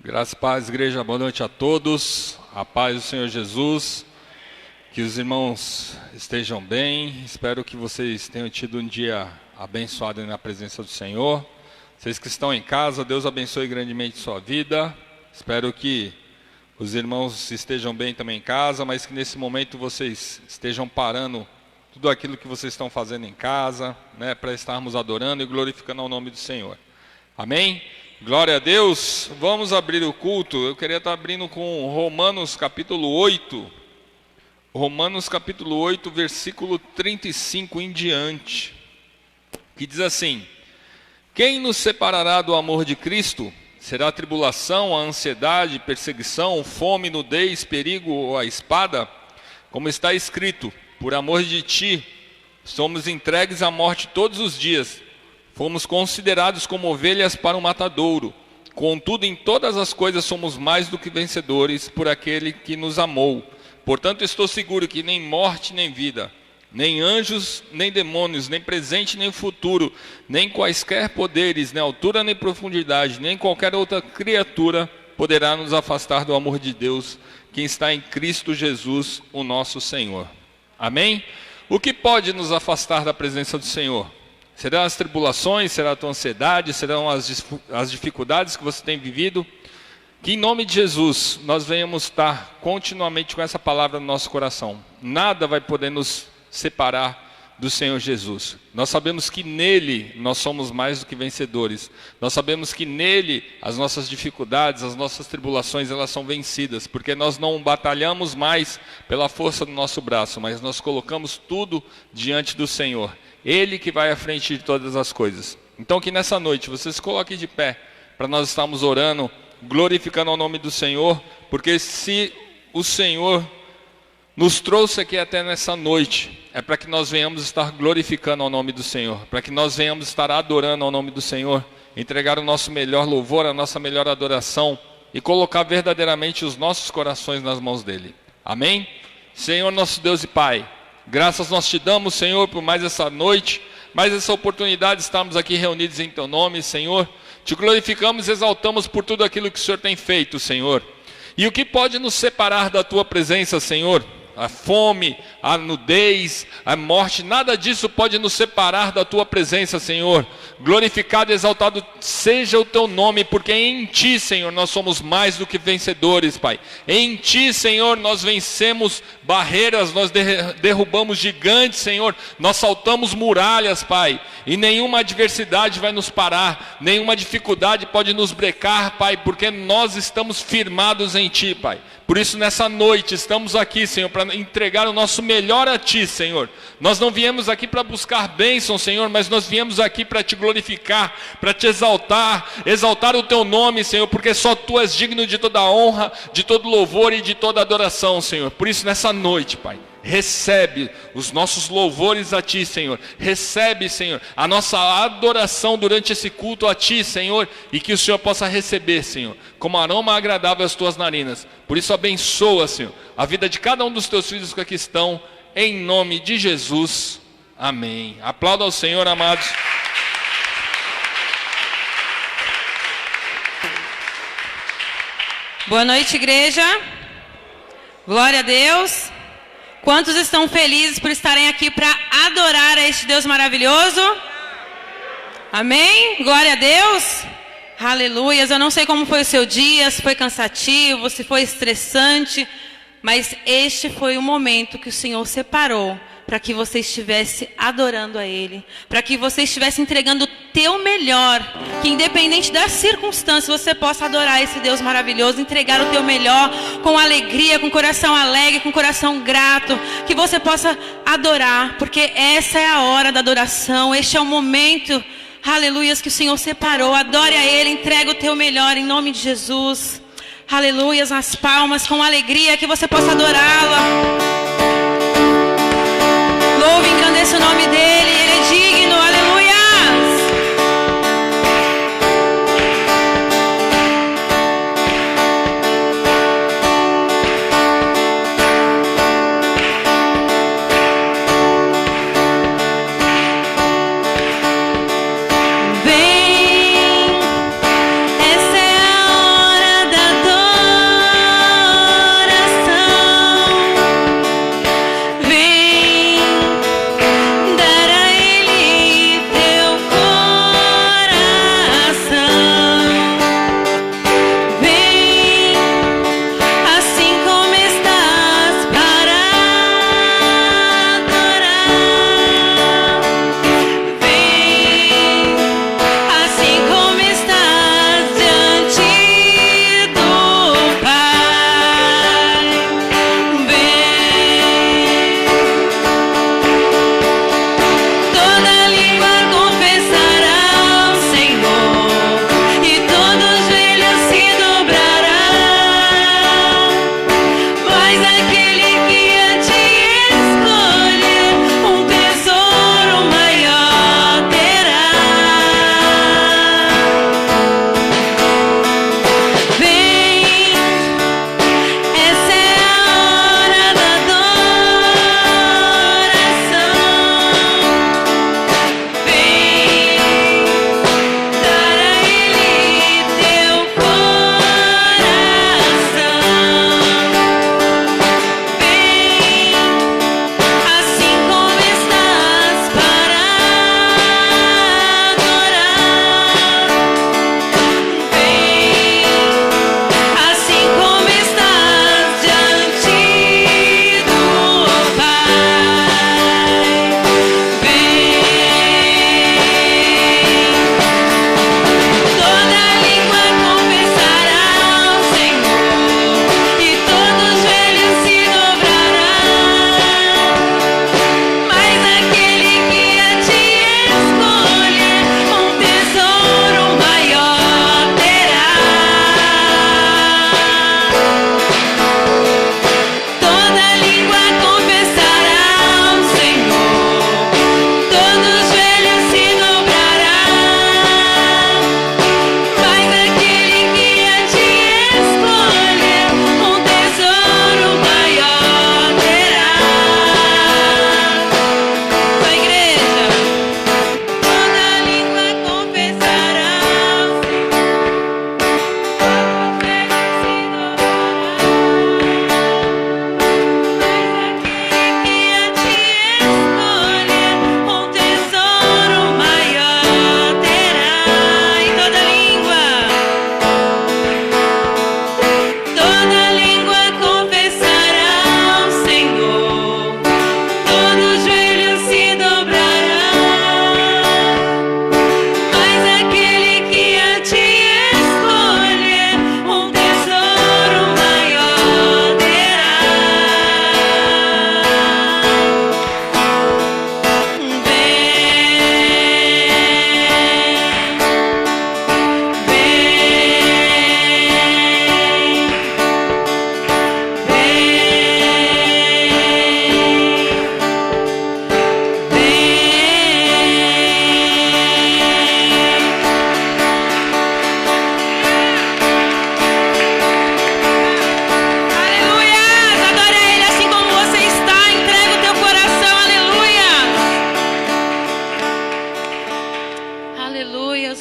Graças e paz, igreja, boa noite a todos, a paz do Senhor Jesus, que os irmãos estejam bem, espero que vocês tenham tido um dia abençoado na presença do Senhor. Vocês que estão em casa, Deus abençoe grandemente sua vida, espero que os irmãos estejam bem também em casa, mas que nesse momento vocês estejam parando tudo aquilo que vocês estão fazendo em casa, né, para estarmos adorando e glorificando ao nome do Senhor. Amém? Glória a Deus. Vamos abrir o culto. Eu queria estar abrindo com Romanos capítulo 8. Romanos capítulo 8, versículo 35 em diante. Que diz assim: quem nos separará do amor de Cristo? Será a tribulação, a ansiedade, perseguição, fome, nudez, perigo ou a espada? Como está escrito: por amor de ti, somos entregues à morte todos os dias. Fomos considerados como ovelhas para o matadouro. Contudo, em todas as coisas somos mais do que vencedores por aquele que nos amou. Portanto, estou seguro que nem morte, nem vida, nem anjos, nem demônios, nem presente, nem futuro, nem quaisquer poderes, nem altura, nem profundidade, nem qualquer outra criatura poderá nos afastar do amor de Deus, que está em Cristo Jesus, o nosso Senhor. Amém? O que pode nos afastar da presença do Senhor? Serão as tribulações, será a tua ansiedade, serão as dificuldades que você tem vivido? Que em nome de Jesus nós venhamos estar continuamente com essa palavra no nosso coração. Nada vai poder nos separar do Senhor Jesus. Nós sabemos que nele nós somos mais do que vencedores. Nós sabemos que nele as nossas dificuldades, as nossas tribulações, elas são vencidas. Porque nós não batalhamos mais pela força do nosso braço, mas nós colocamos tudo diante do Senhor. Ele que vai à frente de todas as coisas. Então que nessa noite você se coloque de pé, para nós estarmos orando, glorificando ao nome do Senhor, porque se o Senhor nos trouxe aqui até nessa noite, é para que nós venhamos estar glorificando ao nome do Senhor, para que nós venhamos estar adorando ao nome do Senhor, entregar o nosso melhor louvor, a nossa melhor adoração, e colocar verdadeiramente os nossos corações nas mãos dele. Amém? Senhor nosso Deus e Pai, graças nós te damos, Senhor, por mais essa noite, mais essa oportunidade de estarmos aqui reunidos em teu nome, Senhor. Te glorificamos e exaltamos por tudo aquilo que o Senhor tem feito, Senhor. E o que pode nos separar da tua presença, Senhor? A fome, a nudez, a morte, nada disso pode nos separar da tua presença, Senhor. Glorificado e exaltado seja o teu nome, porque em ti, Senhor, nós somos mais do que vencedores, Pai. Em ti, Senhor, nós vencemos barreiras, nós derrubamos gigantes, Senhor. Nós saltamos muralhas, Pai. E nenhuma adversidade vai nos parar, nenhuma dificuldade pode nos brecar, Pai, porque nós estamos firmados em ti, Pai. Por isso, nessa noite, estamos aqui, Senhor, para entregar o nosso melhor a Ti, Senhor. Nós não viemos aqui para buscar bênção, Senhor, mas nós viemos aqui para Te glorificar, para Te exaltar, exaltar o Teu nome, Senhor, porque só Tu és digno de toda honra, de todo louvor e de toda adoração, Senhor. Por isso, nessa noite, Pai, recebe os nossos louvores a Ti, Senhor. Recebe, Senhor, a nossa adoração durante esse culto a Ti, Senhor, e que o Senhor possa receber, Senhor, como aroma agradável às Tuas narinas. Por isso abençoa, Senhor, a vida de cada um dos Teus filhos que aqui estão, em nome de Jesus. Amém. Aplauda ao Senhor, amados. Boa noite, igreja. Glória a Deus. Quantos estão felizes por estarem aqui para adorar a este Deus maravilhoso? Amém? Glória a Deus. Aleluias. Eu não sei como foi o seu dia, se foi cansativo, se foi estressante, mas este foi o momento que o Senhor separou para que você estivesse adorando a Ele, para que você estivesse entregando o teu melhor, que independente das circunstâncias você possa adorar esse Deus maravilhoso, entregar o teu melhor com alegria, com coração alegre, com coração grato, que você possa adorar, porque essa é a hora da adoração, este é o momento, aleluias, que o Senhor separou. Adore a Ele, entrega o teu melhor em nome de Jesus. Aleluias, nas palmas, com alegria, que você possa adorá-la. Louve e engrandeça o nome dEle, Ele é digno, aleluias. Vem, essa é a hora da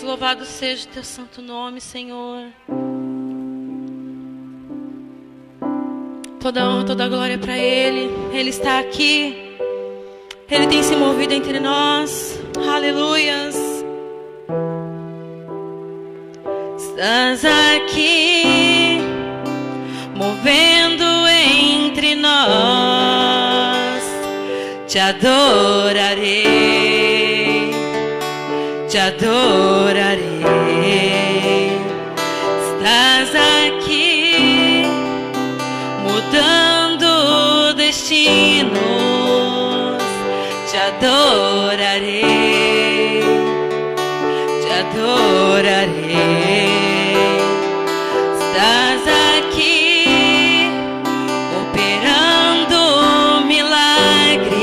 Louvado seja o teu santo nome, Senhor. Toda honra, toda glória para Ele. Ele está aqui. Ele tem se movido entre nós. Aleluias. Estás aqui, movendo entre nós. Te adorarei, te adorarei. Estás aqui, mudando destinos. Te adorarei, te adorarei. Estás aqui, operando milagres.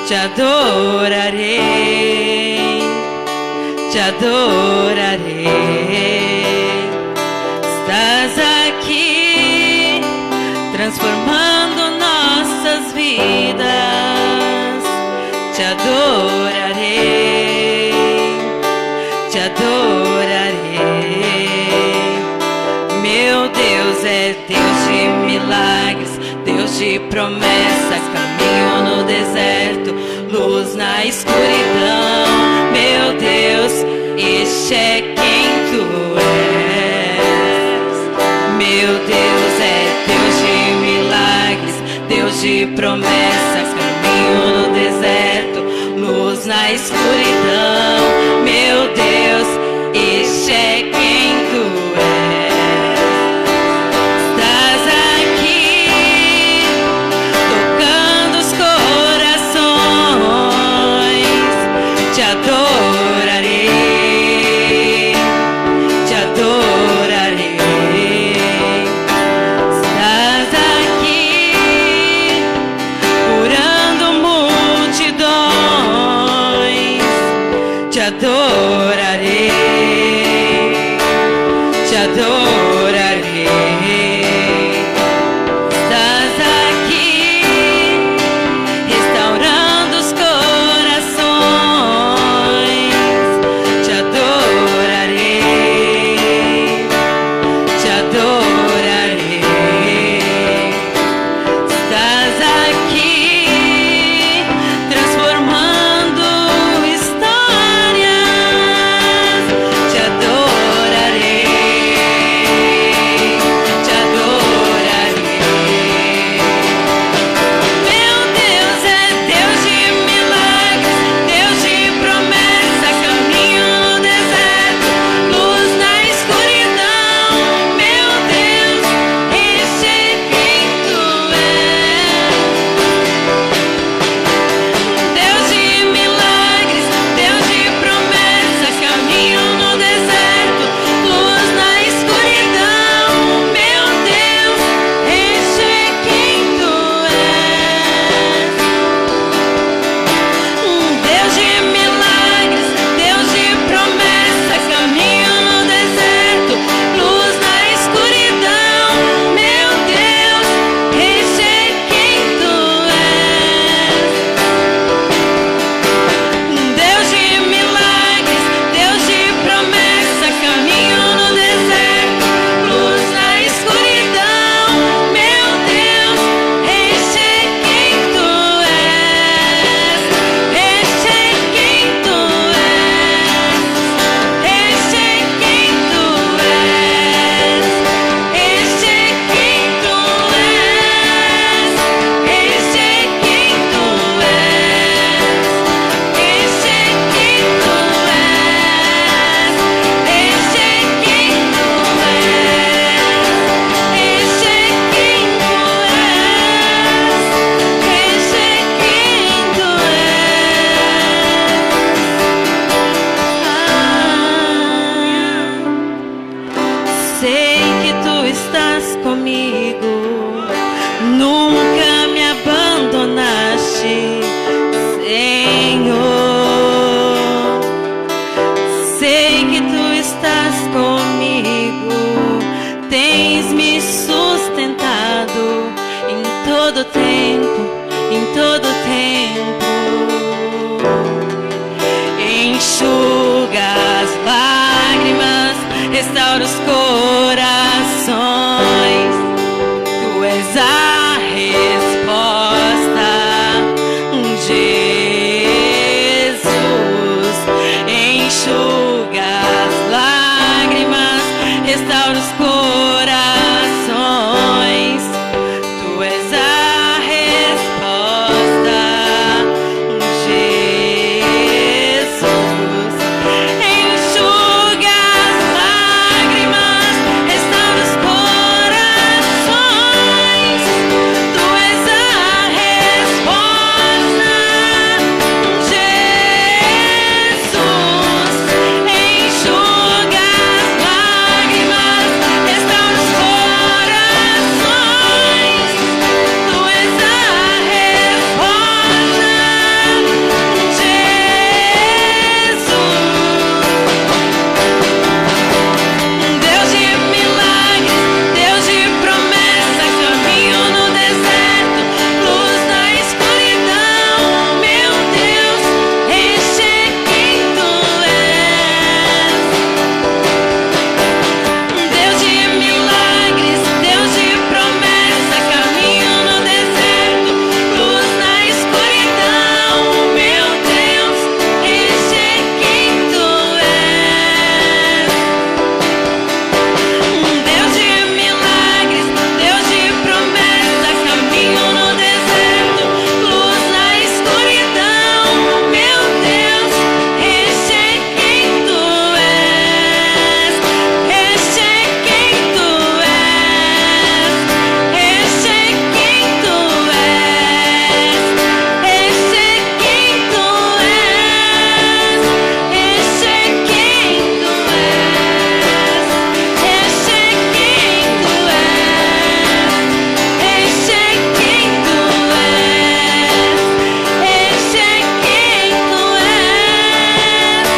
Te adorarei, te adorarei. Estás aqui, transformando nossas vidas. Te adorarei, te adorarei. Meu Deus é Deus de milagres, Deus de promessas, caminho no deserto, luz na escuridão. Meu Deus, este é quem tu és. Meu Deus é Deus de milagres, Deus de promessas, caminho no deserto, luz na escuridão. Meu Deus, este é quem tu és. Estás aqui, tocando os corações. Te adorarei, te adorarei. Estás todo tempo, em todo tempo. Enxuga as lágrimas, restaura os corações. Tu és a resposta, Jesus. Enxuga as lágrimas, restaura os corações. Tu és a resposta, Jesus. Enxuga as lágrimas, restaura os corações. Tu és a resposta, Jesus. Enxuga as lágrimas, restaura os corações. Tu és a resposta, Jesus. Deus de milagres, Deus de promessa, caminho no deserto, luz na escuridão. Meu Deus, este é quem tu és. Deus de milagres, Deus de promessa, caminho no deserto, luz na escuridão. Meu Deus, este é quem tu és. Deus de milagres, Deus de promessa, caminho no deserto, luz na escuridão. Meu Deus, este é quem tu és. Este é quem tu és. Este é quem tu és. Este é quem tu és. Este é quem tu és. Este é quem tu és. Este é quem tu és. Este é quem tu és.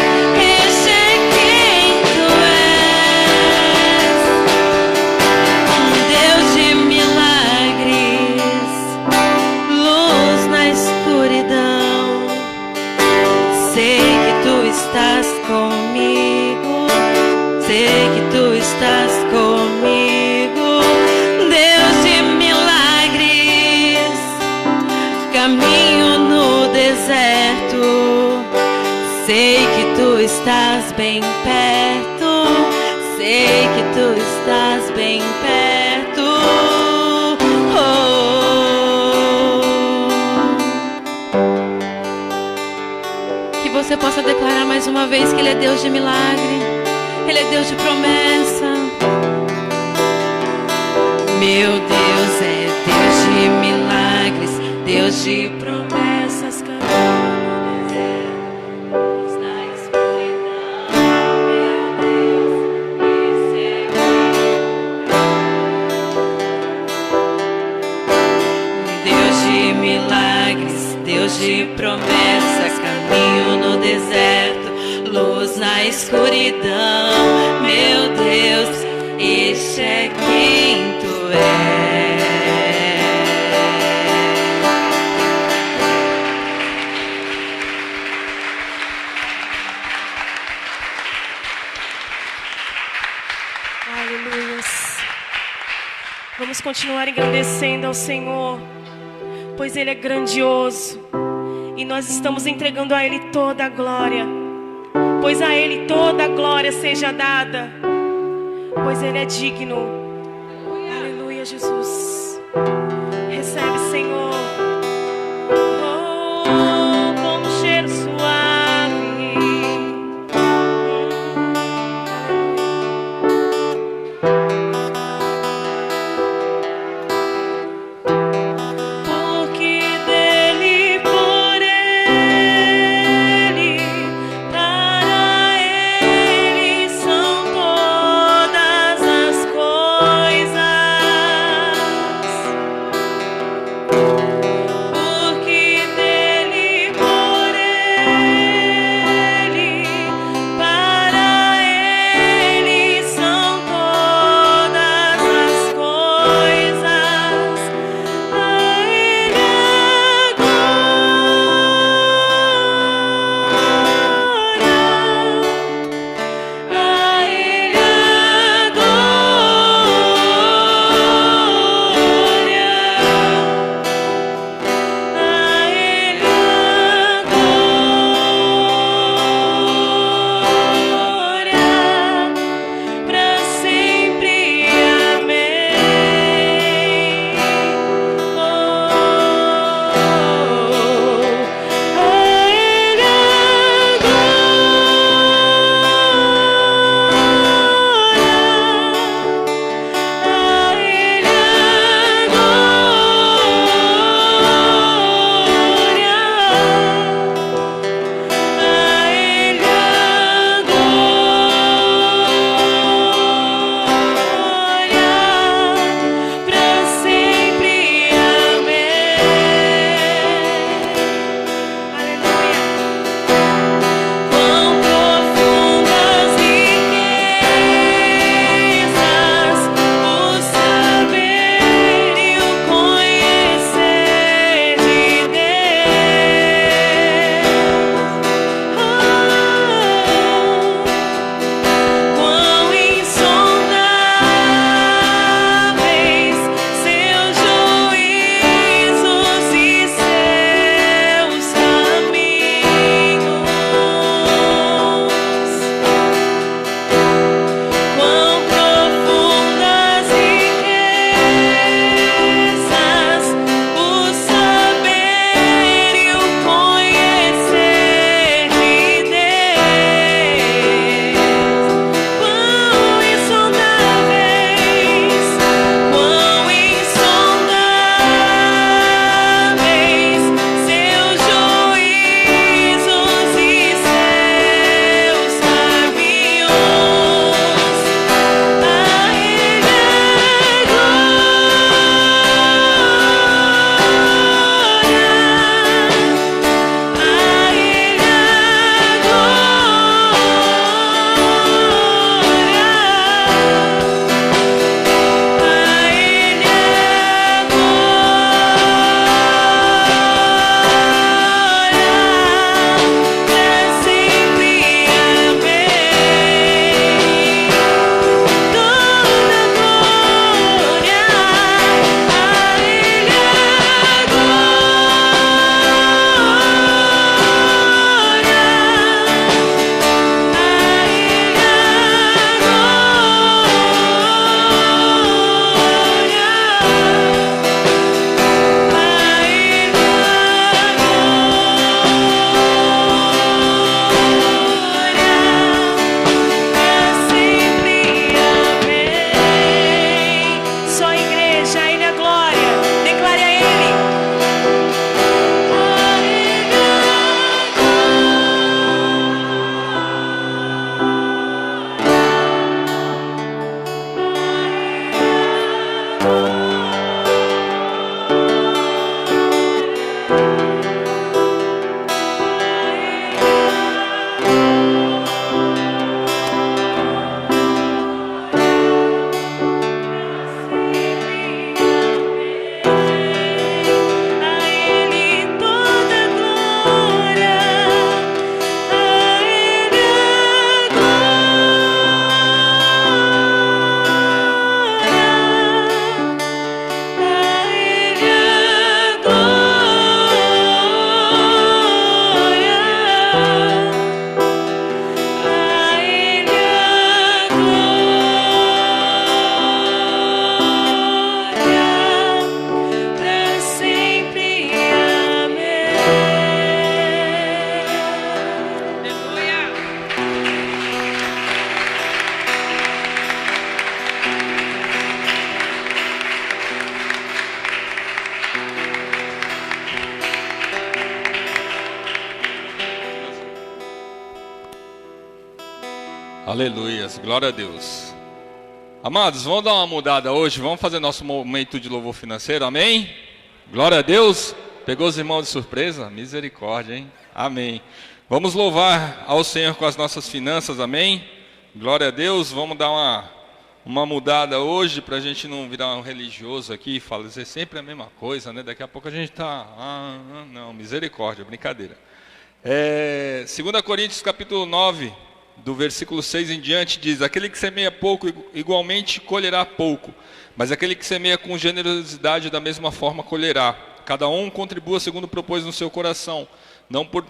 Este é quem tu és. Deus de milagres, luz na escuridão. Sei que tu estás comigo. Sei que tu estás comigo. Deus de milagres, caminho no deserto. Sei que tu estás bem perto. Sei que tu estás bem perto. Oh. Que você possa declarar mais uma vez que Ele é Deus de milagre. Ele é Deus de promessa. Meu Deus é Deus de milagres, Deus de promessas, caminho no deserto, luz na escuridão. Meu Deus, esse é Deus de milagres, Deus de promessas, caminho no deserto, luz na escuridão. Meu Deus, este é quem tu és. Aleluias. Vamos continuar engrandecendo ao Senhor, pois Ele é grandioso e nós estamos entregando a Ele toda a glória, pois a Ele toda a glória seja dada, pois Ele é digno. Aleluia, Jesus. Recebe, Senhor. Oh, como um cheiro suave. Porque dele, por Ele, para Ele são todas as coisas. Aleluias, glória a Deus. Amados, vamos dar uma mudada hoje, vamos fazer nosso momento de louvor financeiro, amém? Glória a Deus. Pegou os irmãos de surpresa? Misericórdia, hein? Amém. Vamos louvar ao Senhor com as nossas finanças, amém? Glória a Deus. Vamos dar uma mudada hoje para a gente não virar um religioso aqui e fazer sempre a mesma coisa, né? Daqui a pouco a gente está... não, misericórdia, brincadeira. 2 Coríntios capítulo 9, do versículo 6 em diante, diz: aquele que semeia pouco, igualmente colherá pouco, mas aquele que semeia com generosidade, da mesma forma colherá. Cada um contribua segundo propôs no seu coração, não por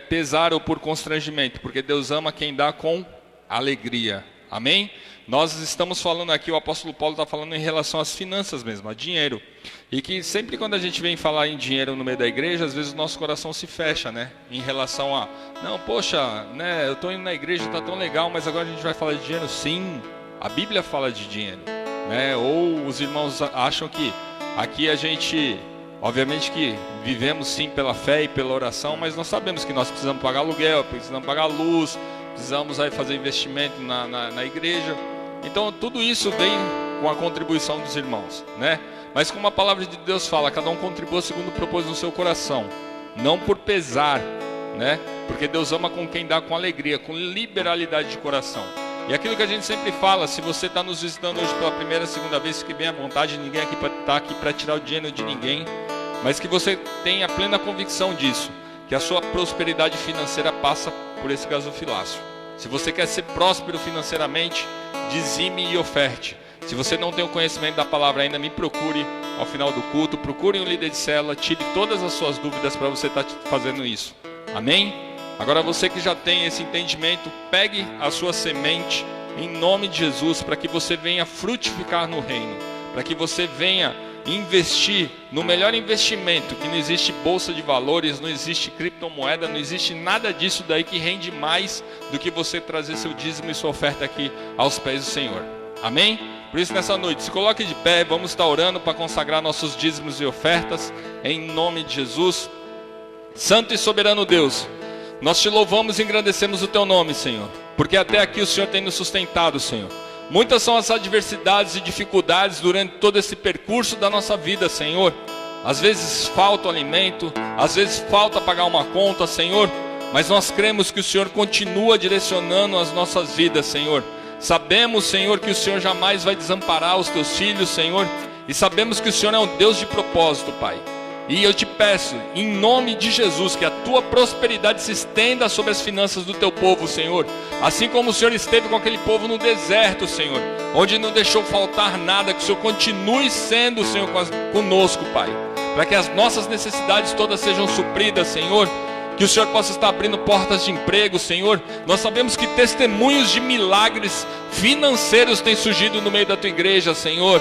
pesar ou por constrangimento, porque Deus ama quem dá com alegria. Amém? Nós estamos falando aqui, o apóstolo Paulo está falando em relação às finanças mesmo, a dinheiro. E que sempre quando a gente vem falar em dinheiro no meio da igreja, às vezes o nosso coração se fecha, né? Em relação a, não, poxa, né, eu estou indo na igreja, está tão legal, mas agora a gente vai falar de dinheiro? Sim, a Bíblia fala de dinheiro, né? Ou os irmãos acham que aqui a gente, obviamente que vivemos sim pela fé e pela oração, mas nós sabemos que nós precisamos pagar aluguel, precisamos pagar luz, precisamos aí fazer investimento na igreja. Então tudo isso vem com a contribuição dos irmãos, né? Mas como a palavra de Deus fala, cada um contribua segundo propôs no seu coração, não por pesar, né? Porque Deus ama com quem dá com alegria, com liberalidade de coração. E aquilo que a gente sempre fala, se você está nos visitando hoje pela primeira, segunda vez, fique bem à vontade, ninguém aqui está aqui para tirar o dinheiro de ninguém, mas que você tenha plena convicção disso, que a sua prosperidade financeira passa por esse gasofilácio. Se você quer ser próspero financeiramente, dizime e oferte. Se você não tem o conhecimento da palavra ainda, me procure ao final do culto, procure um líder de célula, tire todas as suas dúvidas para você estar fazendo isso. Amém? Agora você que já tem esse entendimento, pegue a sua semente em nome de Jesus, para que você venha frutificar no reino, para que você venha investir no melhor investimento, que não existe bolsa de valores, não existe criptomoeda, não existe nada disso daí que rende mais do que você trazer seu dízimo e sua oferta aqui aos pés do Senhor. Amém? Por isso nessa noite, se coloque de pé, vamos estar orando para consagrar nossos dízimos e ofertas em nome de Jesus. Santo e soberano Deus, nós te louvamos e engrandecemos o teu nome, Senhor, porque até aqui o Senhor tem nos sustentado, Senhor. Muitas são as adversidades e dificuldades durante todo esse percurso da nossa vida, Senhor. Às vezes falta o alimento, às vezes falta pagar uma conta, Senhor, mas nós cremos que o Senhor continua direcionando as nossas vidas, Senhor. Sabemos, Senhor, que o Senhor jamais vai desamparar os teus filhos, Senhor, e sabemos que o Senhor é um Deus de propósito, Pai. E eu te peço, em nome de Jesus, que a tua prosperidade se estenda sobre as finanças do teu povo, Senhor. Assim como o Senhor esteve com aquele povo no deserto, Senhor, onde não deixou faltar nada, que o Senhor continue sendo, Senhor, conosco, Pai. Para que as nossas necessidades todas sejam supridas, Senhor. Que o Senhor possa estar abrindo portas de emprego, Senhor. Nós sabemos que testemunhos de milagres financeiros têm surgido no meio da tua igreja, Senhor.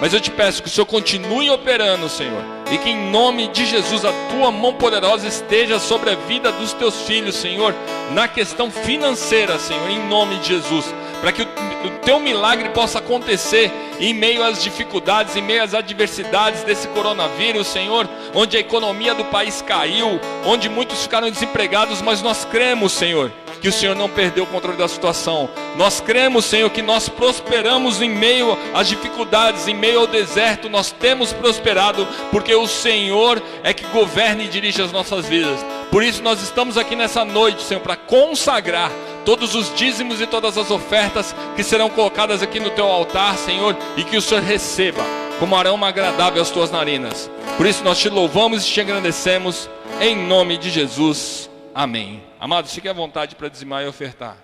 Mas eu te peço que o Senhor continue operando, Senhor, e que em nome de Jesus a tua mão poderosa esteja sobre a vida dos teus filhos, Senhor, na questão financeira, Senhor, em nome de Jesus, para que o teu milagre possa acontecer em meio às dificuldades, em meio às adversidades desse coronavírus, Senhor, onde a economia do país caiu, onde muitos ficaram desempregados, mas nós cremos, Senhor, que o Senhor não perdeu o controle da situação. Nós cremos, Senhor, que nós prosperamos em meio às dificuldades, em meio ao deserto, nós temos prosperado, porque o Senhor é que governa e dirige as nossas vidas. Por isso nós estamos aqui nessa noite, Senhor, para consagrar todos os dízimos e todas as ofertas que serão colocadas aqui no teu altar, Senhor, e que o Senhor receba como aroma agradável às tuas narinas. Por isso nós te louvamos e te agradecemos, em nome de Jesus. Amém. Amados, fiquem à vontade para dizimar e ofertar.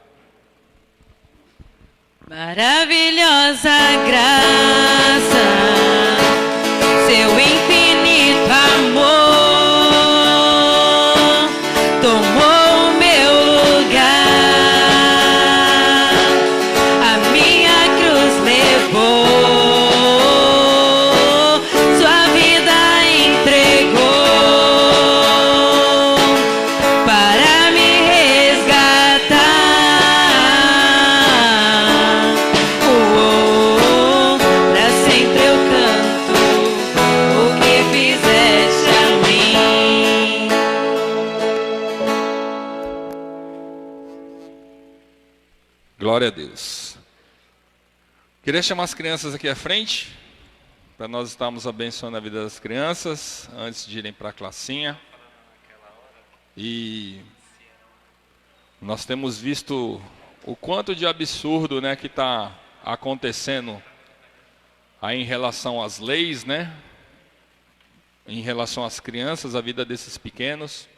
Maravilhosa graça, seu infinito amor, tomou o meu lugar, a minha cruz levou, sua vida entregou para me resgatar. Pra sempre eu canto o Glória a Deus. Queria chamar as crianças aqui à frente, para nós estarmos abençoando a vida das crianças, antes de irem para a classinha. E nós temos visto o quanto de absurdo, né, que está acontecendo aí em relação às leis, né, em relação às crianças, a vida desses pequenos.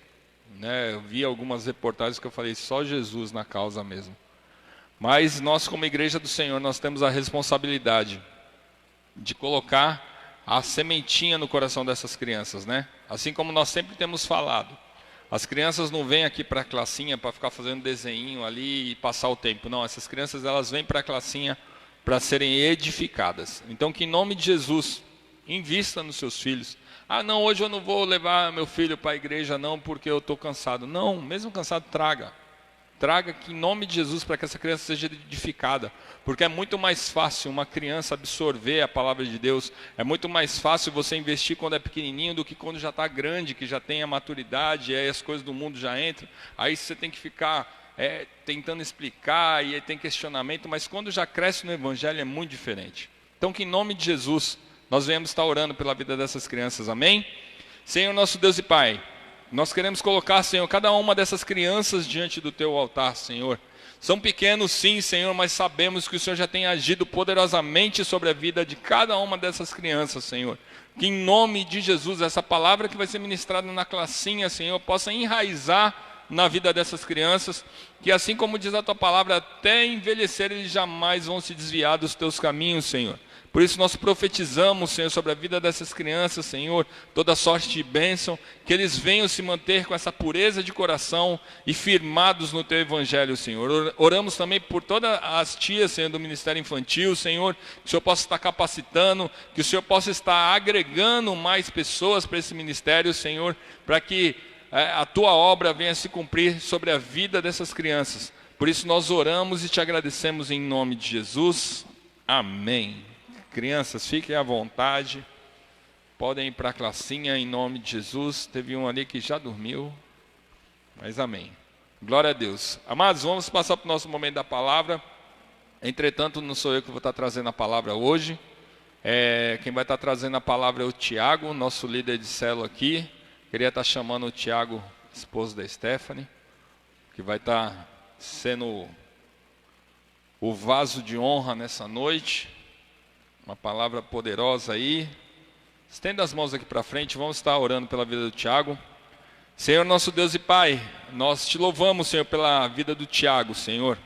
Né, eu vi algumas reportagens que eu falei, só Jesus na causa mesmo. Mas nós, como igreja do Senhor, nós temos a responsabilidade de colocar a sementinha no coração dessas crianças, né? Assim como nós sempre temos falado. As crianças não vêm aqui para a classinha para ficar fazendo desenho ali e passar o tempo. Não, essas crianças elas vêm para a classinha para serem edificadas. Então, que em nome de Jesus, invista nos seus filhos. Ah, não, hoje eu não vou levar meu filho para a igreja não, porque eu estou cansado. Não, mesmo cansado, traga. Traga que em nome de Jesus para que essa criança seja edificada. Porque é muito mais fácil uma criança absorver a palavra de Deus. É muito mais fácil você investir quando é pequenininho do que quando já está grande, que já tem a maturidade, e aí as coisas do mundo já entram. Aí você tem que ficar tentando explicar, e aí tem questionamento. Mas quando já cresce no Evangelho é muito diferente. Então que em nome de Jesus nós venhamos estar orando pela vida dessas crianças. Amém? Senhor nosso Deus e Pai, nós queremos colocar, Senhor, cada uma dessas crianças diante do Teu altar, Senhor. São pequenos sim, Senhor, mas sabemos que o Senhor já tem agido poderosamente sobre a vida de cada uma dessas crianças, Senhor. Que em nome de Jesus, essa palavra que vai ser ministrada na classinha, Senhor, possa enraizar na vida dessas crianças. Que assim como diz a Tua palavra, até envelhecer eles jamais vão se desviar dos Teus caminhos, Senhor. Por isso nós profetizamos, Senhor, sobre a vida dessas crianças, Senhor, toda sorte de bênção, que eles venham se manter com essa pureza de coração e firmados no Teu Evangelho, Senhor. Oramos também por todas as tias, Senhor, do Ministério Infantil, Senhor, que o Senhor possa estar capacitando, que o Senhor possa estar agregando mais pessoas para esse ministério, Senhor, para que a Tua obra venha se cumprir sobre a vida dessas crianças. Por isso nós oramos e Te agradecemos em nome de Jesus. Amém. Crianças, fiquem à vontade, podem ir para a classinha em nome de Jesus. Teve um ali que já dormiu, mas amém. Glória a Deus. Amados, vamos passar para o nosso momento da palavra. Entretanto, não sou eu que vou estar trazendo a palavra hoje. Quem vai estar trazendo a palavra é o Tiago, nosso líder de célula aqui. Queria estar chamando o Tiago, esposo da Stephanie, que vai estar sendo o vaso de honra nessa noite. Uma palavra poderosa aí. Estenda as mãos aqui para frente, vamos estar orando pela vida do Tiago. Senhor nosso Deus e Pai, nós Te louvamos, Senhor, pela vida do Tiago, Senhor.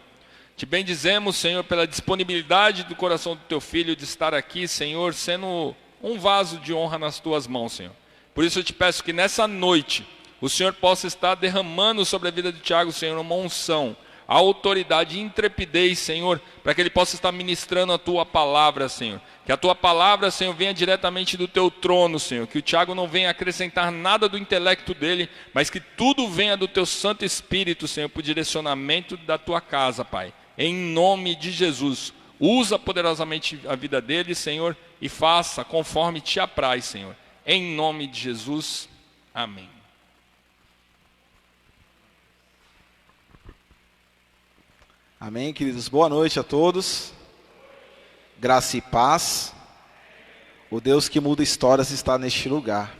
Te bendizemos, Senhor, pela disponibilidade do coração do Teu Filho de estar aqui, Senhor, sendo um vaso de honra nas Tuas mãos, Senhor. Por isso eu Te peço que nessa noite o Senhor possa estar derramando sobre a vida do Tiago, Senhor, uma unção, a autoridade e intrepidez, Senhor, para que ele possa estar ministrando a Tua palavra, Senhor. Que a Tua palavra, Senhor, venha diretamente do Teu trono, Senhor. Que o Tiago não venha acrescentar nada do intelecto dele, mas que tudo venha do Teu Santo Espírito, Senhor, por direcionamento da Tua casa, Pai. Em nome de Jesus, usa poderosamente a vida dele, Senhor, e faça conforme Te apraz, Senhor. Em nome de Jesus, amém. Amém, queridos. Boa noite a todos. Graça e paz. O Deus que muda histórias está neste lugar.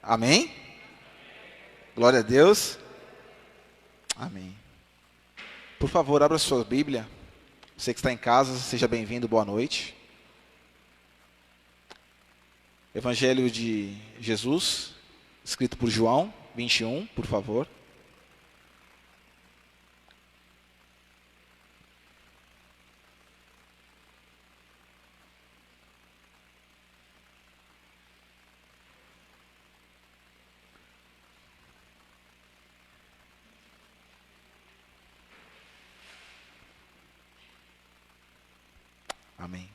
Amém? Glória a Deus. Amém. Por favor, abra sua Bíblia. Você que está em casa, seja bem-vindo, boa noite. Evangelho de Jesus, escrito por João 21, por favor. Amém.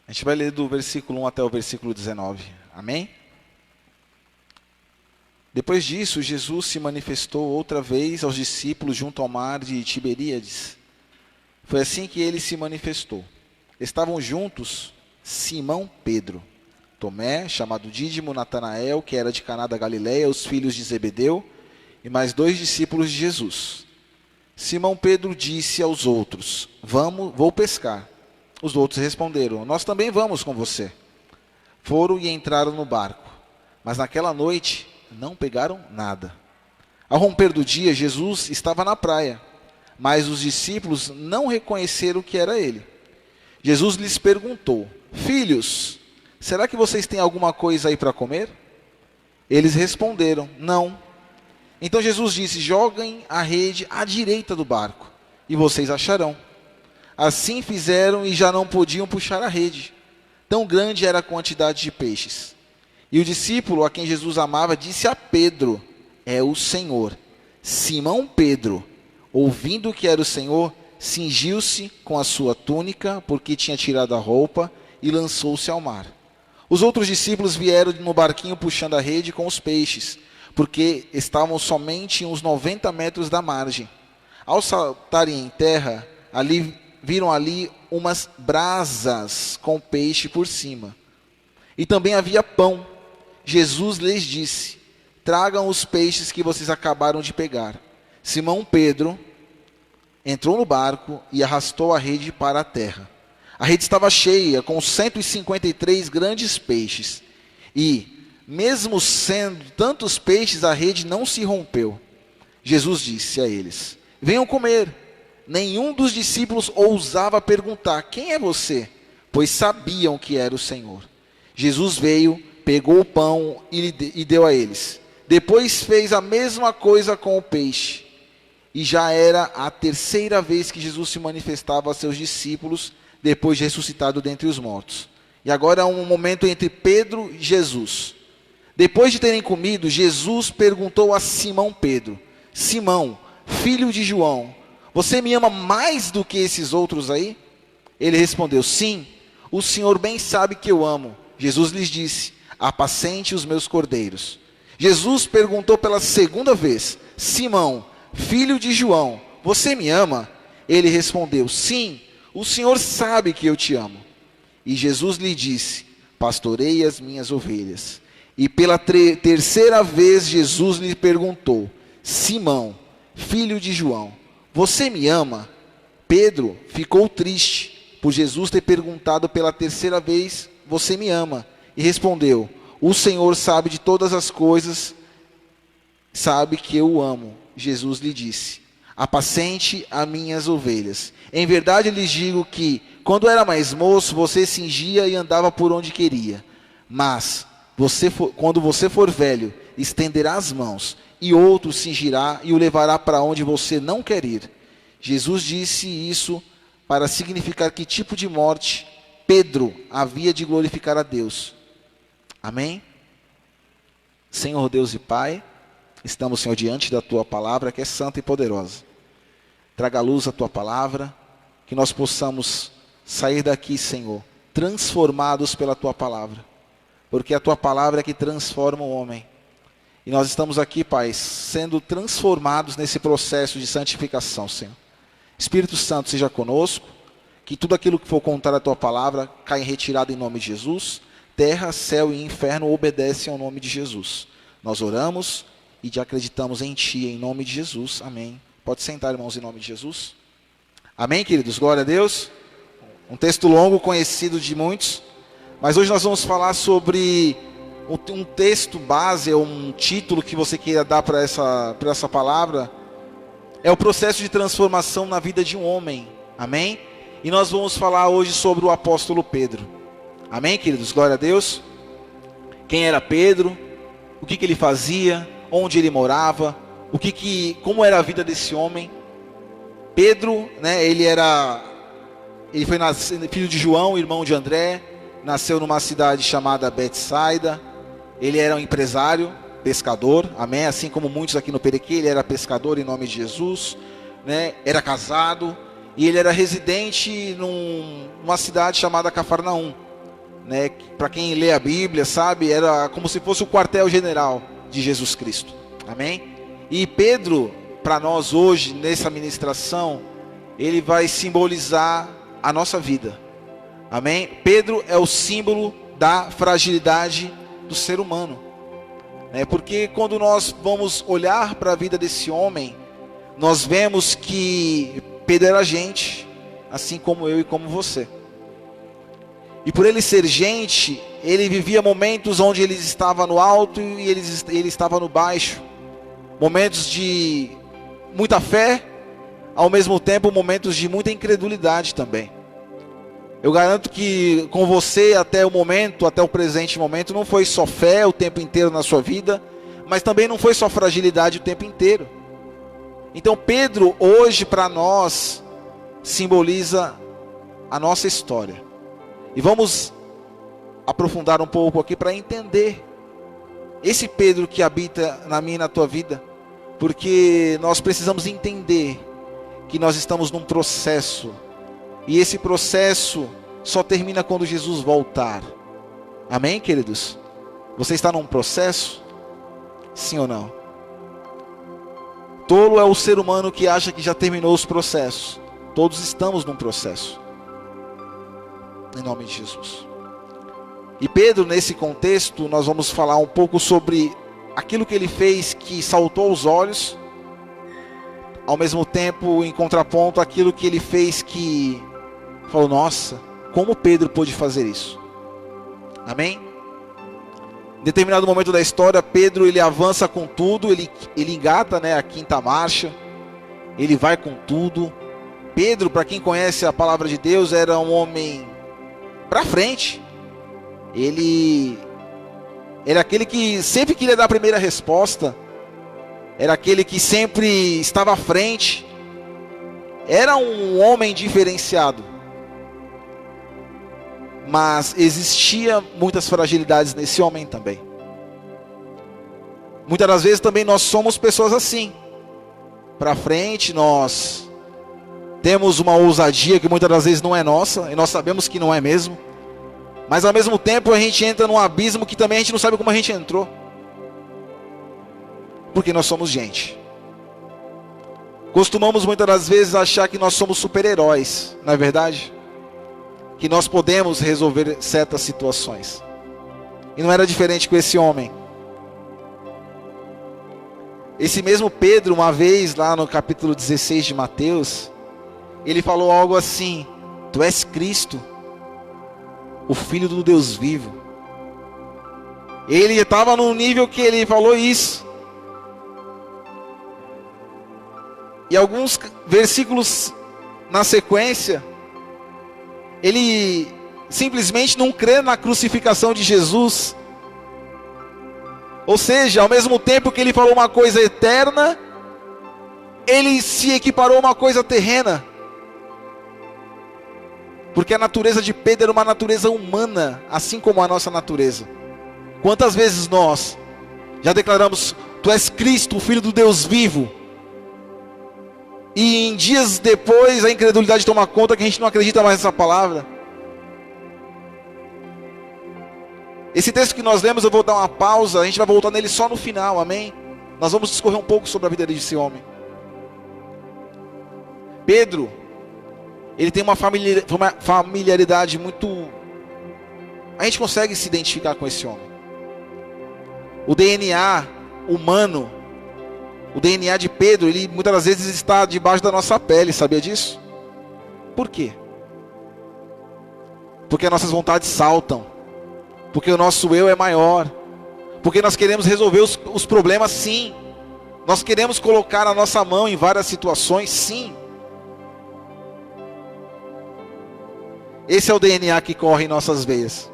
A gente vai ler do versículo 1 até o versículo 19. Amém? Depois disso, Jesus se manifestou outra vez aos discípulos junto ao mar de Tiberíades. Foi assim que ele se manifestou. Estavam juntos Simão Pedro, Tomé, chamado Dídimo, Natanael, que era de Caná da Galileia, os filhos de Zebedeu, e mais 2 discípulos de Jesus. Simão Pedro disse aos outros: vou pescar. Os outros responderam: nós também vamos com você. Foram e entraram no barco, mas naquela noite não pegaram nada. Ao romper do dia, Jesus estava na praia, mas os discípulos não reconheceram que era ele. Jesus lhes perguntou: filhos, será que vocês têm alguma coisa aí para comer? Eles responderam: não. Então Jesus disse: joguem a rede à direita do barco, e vocês acharão. Assim fizeram e já não podiam puxar a rede. Tão grande era a quantidade de peixes. E o discípulo a quem Jesus amava disse a Pedro: é o Senhor. Simão Pedro, ouvindo que era o Senhor, cingiu-se com a sua túnica, porque tinha tirado a roupa, e lançou-se ao mar. Os outros discípulos vieram no barquinho puxando a rede com os peixes, porque estavam somente uns 90 metros da margem. Ao saltarem em terra, viram ali umas brasas com peixe por cima. E também havia pão. Jesus lhes disse: tragam os peixes que vocês acabaram de pegar. Simão Pedro entrou no barco e arrastou a rede para a terra. A rede estava cheia, com 153 grandes peixes. E, mesmo sendo tantos peixes, a rede não se rompeu. Jesus disse a eles: venham comer. Nenhum dos discípulos ousava perguntar: quem é você? Pois sabiam que era o Senhor. Jesus veio, pegou o pão e deu a eles. Depois fez a mesma coisa com o peixe. E já era a 3ª vez que Jesus se manifestava a seus discípulos, depois de ressuscitado dentre os mortos. E agora é um momento entre Pedro e Jesus. Depois de terem comido, Jesus perguntou a Simão Pedro: Simão, filho de João, você me ama mais do que esses outros aí? Ele respondeu: sim, o Senhor bem sabe que eu amo. Jesus lhes disse: apacente os meus cordeiros. Jesus perguntou pela 2ª vez: Simão, filho de João, você me ama? Ele respondeu: sim, o Senhor sabe que eu te amo. E Jesus lhe disse: pastorei as minhas ovelhas. E pela 3ª vez Jesus lhe perguntou: Simão, filho de João, você me ama? Pedro ficou triste por Jesus ter perguntado pela 3ª vez: você me ama? E respondeu: o Senhor sabe de todas as coisas, sabe que eu o amo. Jesus lhe disse: apacente as minhas ovelhas. Em verdade lhes digo que, quando era mais moço, você cingia e andava por onde queria. Mas, quando você for velho, estenderá as mãos, e outro cingirá e o levará para onde você não quer ir. Jesus disse isso para significar que tipo de morte Pedro havia de glorificar a Deus. Amém? Senhor Deus e Pai, estamos, Senhor, diante da Tua palavra, que é santa e poderosa. Traga à luz a Tua palavra, que nós possamos sair daqui, Senhor, transformados pela Tua palavra, porque a Tua palavra é que transforma o homem. E nós estamos aqui, Pai, sendo transformados nesse processo de santificação, Senhor. Espírito Santo, seja conosco, que tudo aquilo que for contar a Tua palavra caia em retirada em nome de Jesus. Terra, céu e inferno obedecem ao nome de Jesus. Nós oramos e te acreditamos em Ti, em nome de Jesus. Amém. Pode sentar, irmãos, em nome de Jesus. Amém, queridos? Glória a Deus. Um texto longo, conhecido de muitos, mas hoje nós vamos falar sobre um texto base, um título que você queira dar para essa palavra. É o processo de transformação na vida de um homem. Amém? E nós vamos falar hoje sobre o apóstolo Pedro. Amém, queridos? Glória a Deus. Quem era Pedro? O que ele fazia? Onde ele morava? Como era a vida desse homem? Pedro, né, ele foi filho de João, irmão de André. Nasceu numa cidade chamada Betsaida. Ele era um empresário, pescador, amém? Assim como muitos aqui no Perequê, ele era pescador em nome de Jesus, né? Era casado, e ele era residente numa cidade chamada Cafarnaum, né? Para quem lê a Bíblia, sabe, era como se fosse o quartel-general de Jesus Cristo, amém? E Pedro, para nós hoje, nessa ministração, ele vai simbolizar a nossa vida, amém? Pedro é o símbolo da fragilidade do ser humano. né? Porque quando nós vamos olhar para a vida desse homem, nós vemos que Pedro era gente, assim como eu e como você. E por ele ser gente, ele vivia momentos onde ele estava no alto e ele estava no baixo. Momentos de muita fé, ao mesmo tempo momentos de muita incredulidade também. Eu garanto que com você até o presente momento, não foi só fé o tempo inteiro na sua vida, mas também não foi só fragilidade o tempo inteiro. Então Pedro hoje para nós simboliza a nossa história. E vamos aprofundar um pouco aqui para entender esse Pedro que habita na minha e na tua vida. Porque nós precisamos entender que nós estamos num processo. E esse processo só termina quando Jesus voltar. Amém, queridos? Você está num processo? Sim ou não? Tolo é o ser humano que acha que já terminou os processos. Todos estamos num processo. Em nome de Jesus. E Pedro, nesse contexto, nós vamos falar um pouco sobre aquilo que ele fez que saltou aos olhos, ao mesmo tempo, em contraponto, aquilo que ele fez que falou, nossa, como Pedro pôde fazer isso? Amém? Em determinado momento da história, Pedro ele avança com tudo, ele engata, né, a quinta marcha, ele vai com tudo. Pedro, para quem conhece a palavra de Deus, era um homem para frente. Ele era aquele que sempre queria dar a primeira resposta. Era aquele que sempre estava à frente. Era um homem diferenciado. Mas existia muitas fragilidades nesse homem também. Muitas das vezes também nós somos pessoas assim. Para frente nós temos uma ousadia que muitas das vezes não é nossa. E nós sabemos que não é mesmo. Mas ao mesmo tempo a gente entra num abismo que também a gente não sabe como a gente entrou. Porque nós somos gente. Costumamos muitas das vezes achar que nós somos super-heróis, não é verdade? Que nós podemos resolver certas situações. E não era diferente com esse homem. Esse mesmo Pedro, uma vez lá no capítulo 16 de Mateus, ele falou algo assim: tu és Cristo, o Filho do Deus vivo. Ele estava num nível que ele falou isso. E alguns versículos na sequência, ele simplesmente não crê na crucificação de Jesus. Ou seja, ao mesmo tempo que ele falou uma coisa eterna, ele se equiparou a uma coisa terrena. Porque a natureza de Pedro era uma natureza humana, assim como a nossa natureza. Quantas vezes nós já declaramos, tu és Cristo, o Filho do Deus vivo, e em dias depois a incredulidade toma conta que a gente não acredita mais nessa palavra? Esse texto que nós lemos, eu vou dar uma pausa, a gente vai voltar nele só no final, amém? Nós vamos discorrer um pouco sobre a vida desse homem. Pedro, ele tem uma familiaridade muito... A gente consegue se identificar com esse homem. O DNA humano, o DNA de Pedro, ele muitas das vezes está debaixo da nossa pele, sabia disso? Por quê? Porque as nossas vontades saltam. Porque o nosso eu é maior. Porque nós queremos resolver os problemas, sim. Nós queremos colocar a nossa mão em várias situações, sim. Esse é o DNA que corre em nossas veias.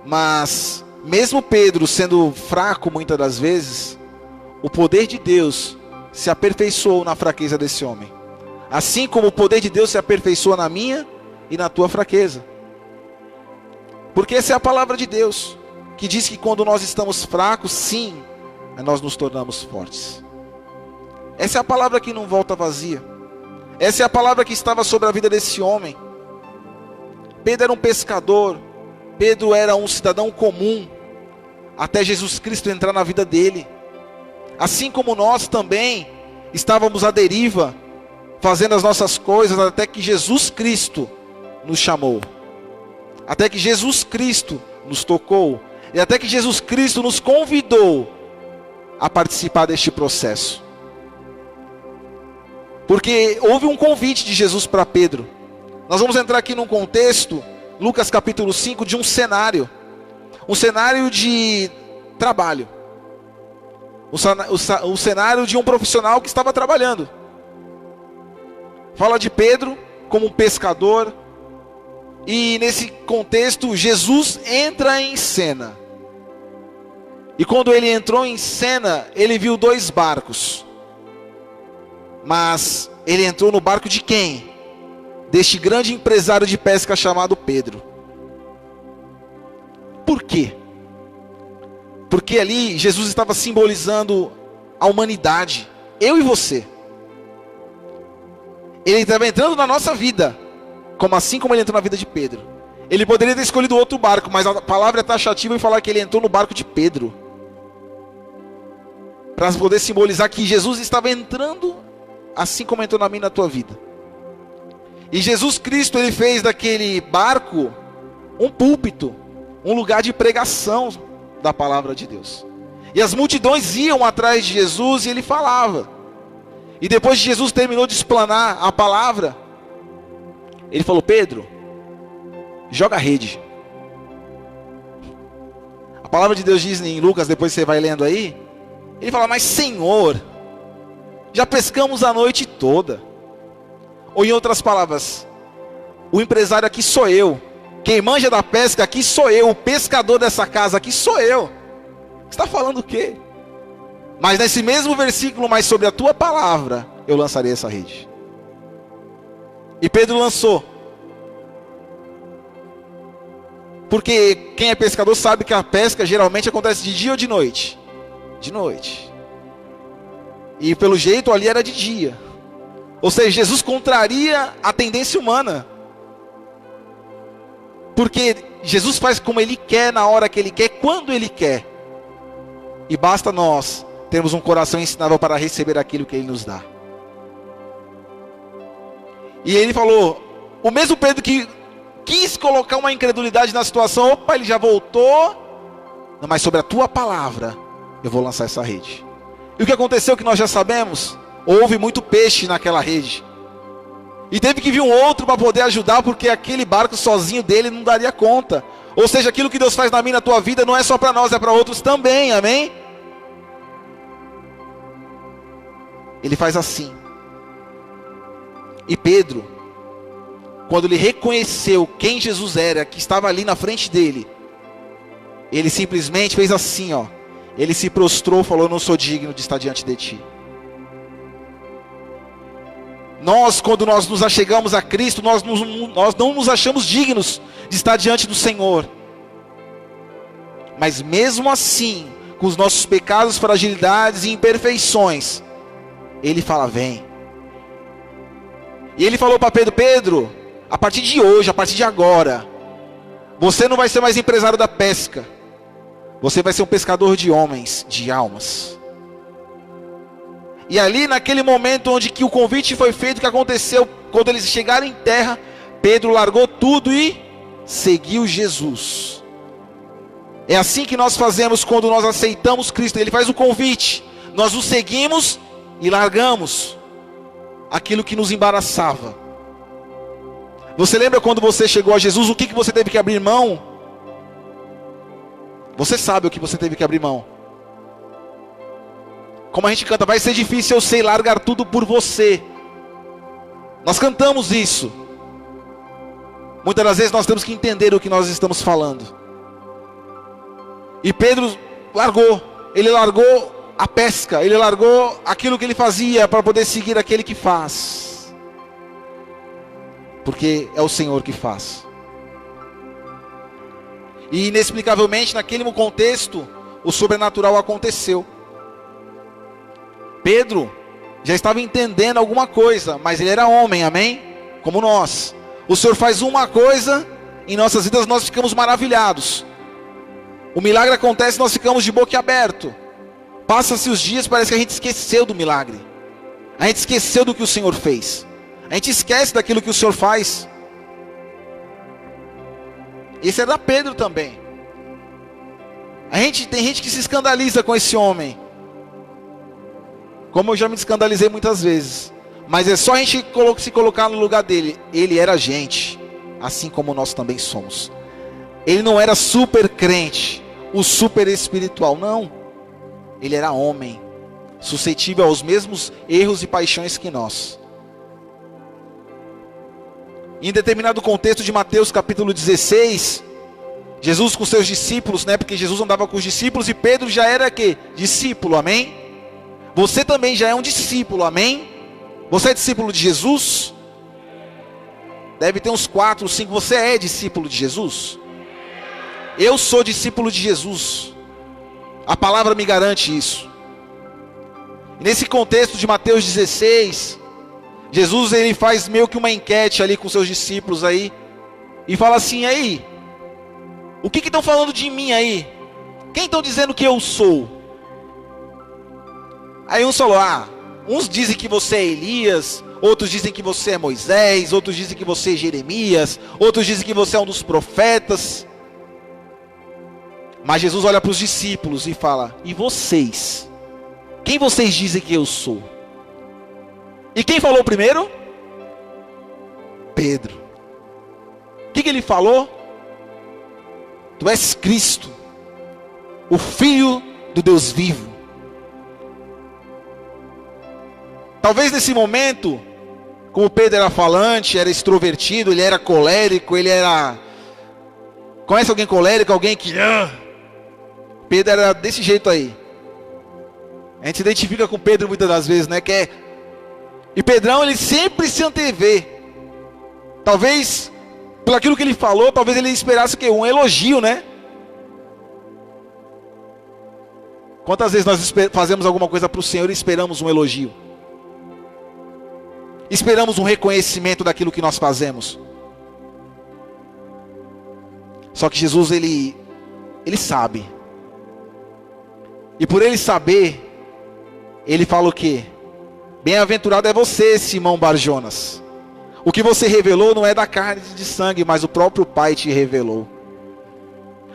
Mas, mesmo Pedro sendo fraco muitas das vezes, o poder de Deus se aperfeiçoou na fraqueza desse homem. Assim como o poder de Deus se aperfeiçoa na minha e na tua fraqueza. Porque essa é a palavra de Deus, que diz que quando nós estamos fracos, sim, nós nos tornamos fortes. Essa é a palavra que não volta vazia. Essa é a palavra que estava sobre a vida desse homem. Pedro era um pescador. Pedro era um cidadão comum, até Jesus Cristo entrar na vida dele. Assim como nós também estávamos à deriva, fazendo as nossas coisas, até que Jesus Cristo nos chamou. Até que Jesus Cristo nos tocou. e até que Jesus Cristo nos convidou a participar deste processo. Porque houve um convite de Jesus para Pedro. Nós vamos entrar aqui num contexto, Lucas capítulo 5, de um cenário de trabalho. O cenário de um profissional que estava trabalhando. Fala de Pedro como um pescador. E nesse contexto, Jesus entra em cena. E quando ele entrou em cena, ele viu 2 barcos. Mas ele entrou no barco de quem? Deste grande empresário de pesca chamado Pedro. Por quê? Porque ali Jesus estava simbolizando a humanidade, eu e você. Ele estava entrando na nossa vida, assim como ele entrou na vida de Pedro. Ele poderia ter escolhido outro barco, mas a palavra é taxativa em falar que ele entrou no barco de Pedro, para poder simbolizar que Jesus estava entrando, assim como entrou na minha e na tua vida. E Jesus Cristo, ele fez daquele barco um púlpito, um lugar de pregação da palavra de Deus. E as multidões iam atrás de Jesus e ele falava. E depois de Jesus terminou de explanar a palavra, ele falou: Pedro, joga a rede. A palavra de Deus diz em Lucas, depois você vai lendo aí, ele fala: mas Senhor, já pescamos a noite toda. Ou em outras palavras, o empresário aqui sou eu, quem manja da pesca aqui sou eu, o pescador dessa casa aqui sou eu. Você está falando o quê? Mas nesse mesmo versículo, mas sobre a tua palavra, eu lançarei essa rede. E Pedro lançou. Porque quem é pescador sabe que a pesca geralmente acontece de dia ou de noite? De noite. E pelo jeito ali era de dia. Ou seja, Jesus contraria a tendência humana. Porque Jesus faz como Ele quer, na hora que Ele quer, quando Ele quer. E basta nós termos um coração ensinável para receber aquilo que Ele nos dá. E Ele falou, o mesmo Pedro que quis colocar uma incredulidade na situação, opa, ele já voltou. Não, mas sobre a tua palavra, eu vou lançar essa rede. E o que aconteceu que nós já sabemos? Houve muito peixe naquela rede. E teve que vir um outro para poder ajudar, porque aquele barco sozinho dele não daria conta. Ou seja, aquilo que Deus faz na minha e na tua vida não é só para nós, é para outros também, amém? Ele faz assim. E Pedro, quando ele reconheceu quem Jesus era, que estava ali na frente dele, ele simplesmente fez assim, ó. Ele se prostrou e falou: não sou digno de estar diante de ti. Nós, quando nós nos achegamos a Cristo, nós não nos achamos dignos de estar diante do Senhor. Mas mesmo assim, com os nossos pecados, fragilidades e imperfeições, Ele fala: vem. E Ele falou para Pedro: Pedro, a partir de hoje, a partir de agora, você não vai ser mais empresário da pesca. Você vai ser um pescador de homens, de almas. E ali naquele momento onde que o convite foi feito, o que aconteceu? Quando eles chegaram em terra, Pedro largou tudo e seguiu Jesus. É assim que nós fazemos quando nós aceitamos Cristo. Ele faz o convite, nós o seguimos e largamos aquilo que nos embaraçava. Você lembra quando você chegou a Jesus, o que você teve que abrir mão? Você sabe o que você teve que abrir mão. Como a gente canta, vai ser difícil, eu sei, largar tudo por você. Nós cantamos isso. Muitas das vezes nós temos que entender o que nós estamos falando. E Pedro largou. Ele largou a pesca. Ele largou aquilo que ele fazia para poder seguir aquele que faz. Porque é o Senhor que faz. E inexplicavelmente, naquele contexto, o sobrenatural aconteceu. Pedro já estava entendendo alguma coisa, mas ele era homem, amém? Como nós. O Senhor faz uma coisa, em nossas vidas nós ficamos maravilhados. O milagre acontece, nós ficamos de boca aberta. Passa-se os dias, parece que a gente esqueceu do milagre. A gente esqueceu do que o Senhor fez. A gente esquece daquilo que o Senhor faz. Esse é da Pedro também. Tem gente que se escandaliza com esse homem. Como eu já me escandalizei muitas vezes. Mas é só a gente se colocar no lugar dele. Ele era gente, assim como nós também somos. Ele não era super crente, o super espiritual, não. Ele era homem, suscetível aos mesmos erros e paixões que nós. Em determinado contexto de Mateus capítulo 16, Jesus com seus discípulos, né? Porque Jesus andava com os discípulos e Pedro já era que? Discípulo, amém? Você também já é um discípulo, amém? Você é discípulo de Jesus? Deve ter uns 4, 5. Você é discípulo de Jesus? Eu sou discípulo de Jesus. A palavra me garante isso. E nesse contexto de Mateus 16, Jesus ele faz meio que uma enquete ali com seus discípulos aí. E fala assim, aí, o que estão falando de mim aí? Quem estão dizendo que eu sou? Aí uns falou, uns dizem que você é Elias, outros dizem que você é Moisés, outros dizem que você é Jeremias, outros dizem que você é um dos profetas. Mas Jesus olha para os discípulos e fala, e vocês? Quem vocês dizem que eu sou? E quem falou primeiro? Pedro. O que ele falou? Tu és Cristo, o Filho do Deus vivo. Talvez nesse momento, como Pedro era falante, era extrovertido, ele era colérico, ele era... Conhece alguém colérico? Alguém que... Pedro era desse jeito aí. A gente se identifica com Pedro muitas das vezes, né? E Pedrão, ele sempre se antevê. Talvez, por aquilo que ele falou, talvez ele esperasse o quê? Um elogio, né? Quantas vezes nós fazemos alguma coisa para o Senhor e esperamos um elogio? Esperamos um reconhecimento daquilo que nós fazemos. Só que Jesus, ele sabe. E por ele saber, ele fala o quê? Bem-aventurado é você, Simão Barjonas. O que você revelou não é da carne e de sangue, mas o próprio Pai te revelou.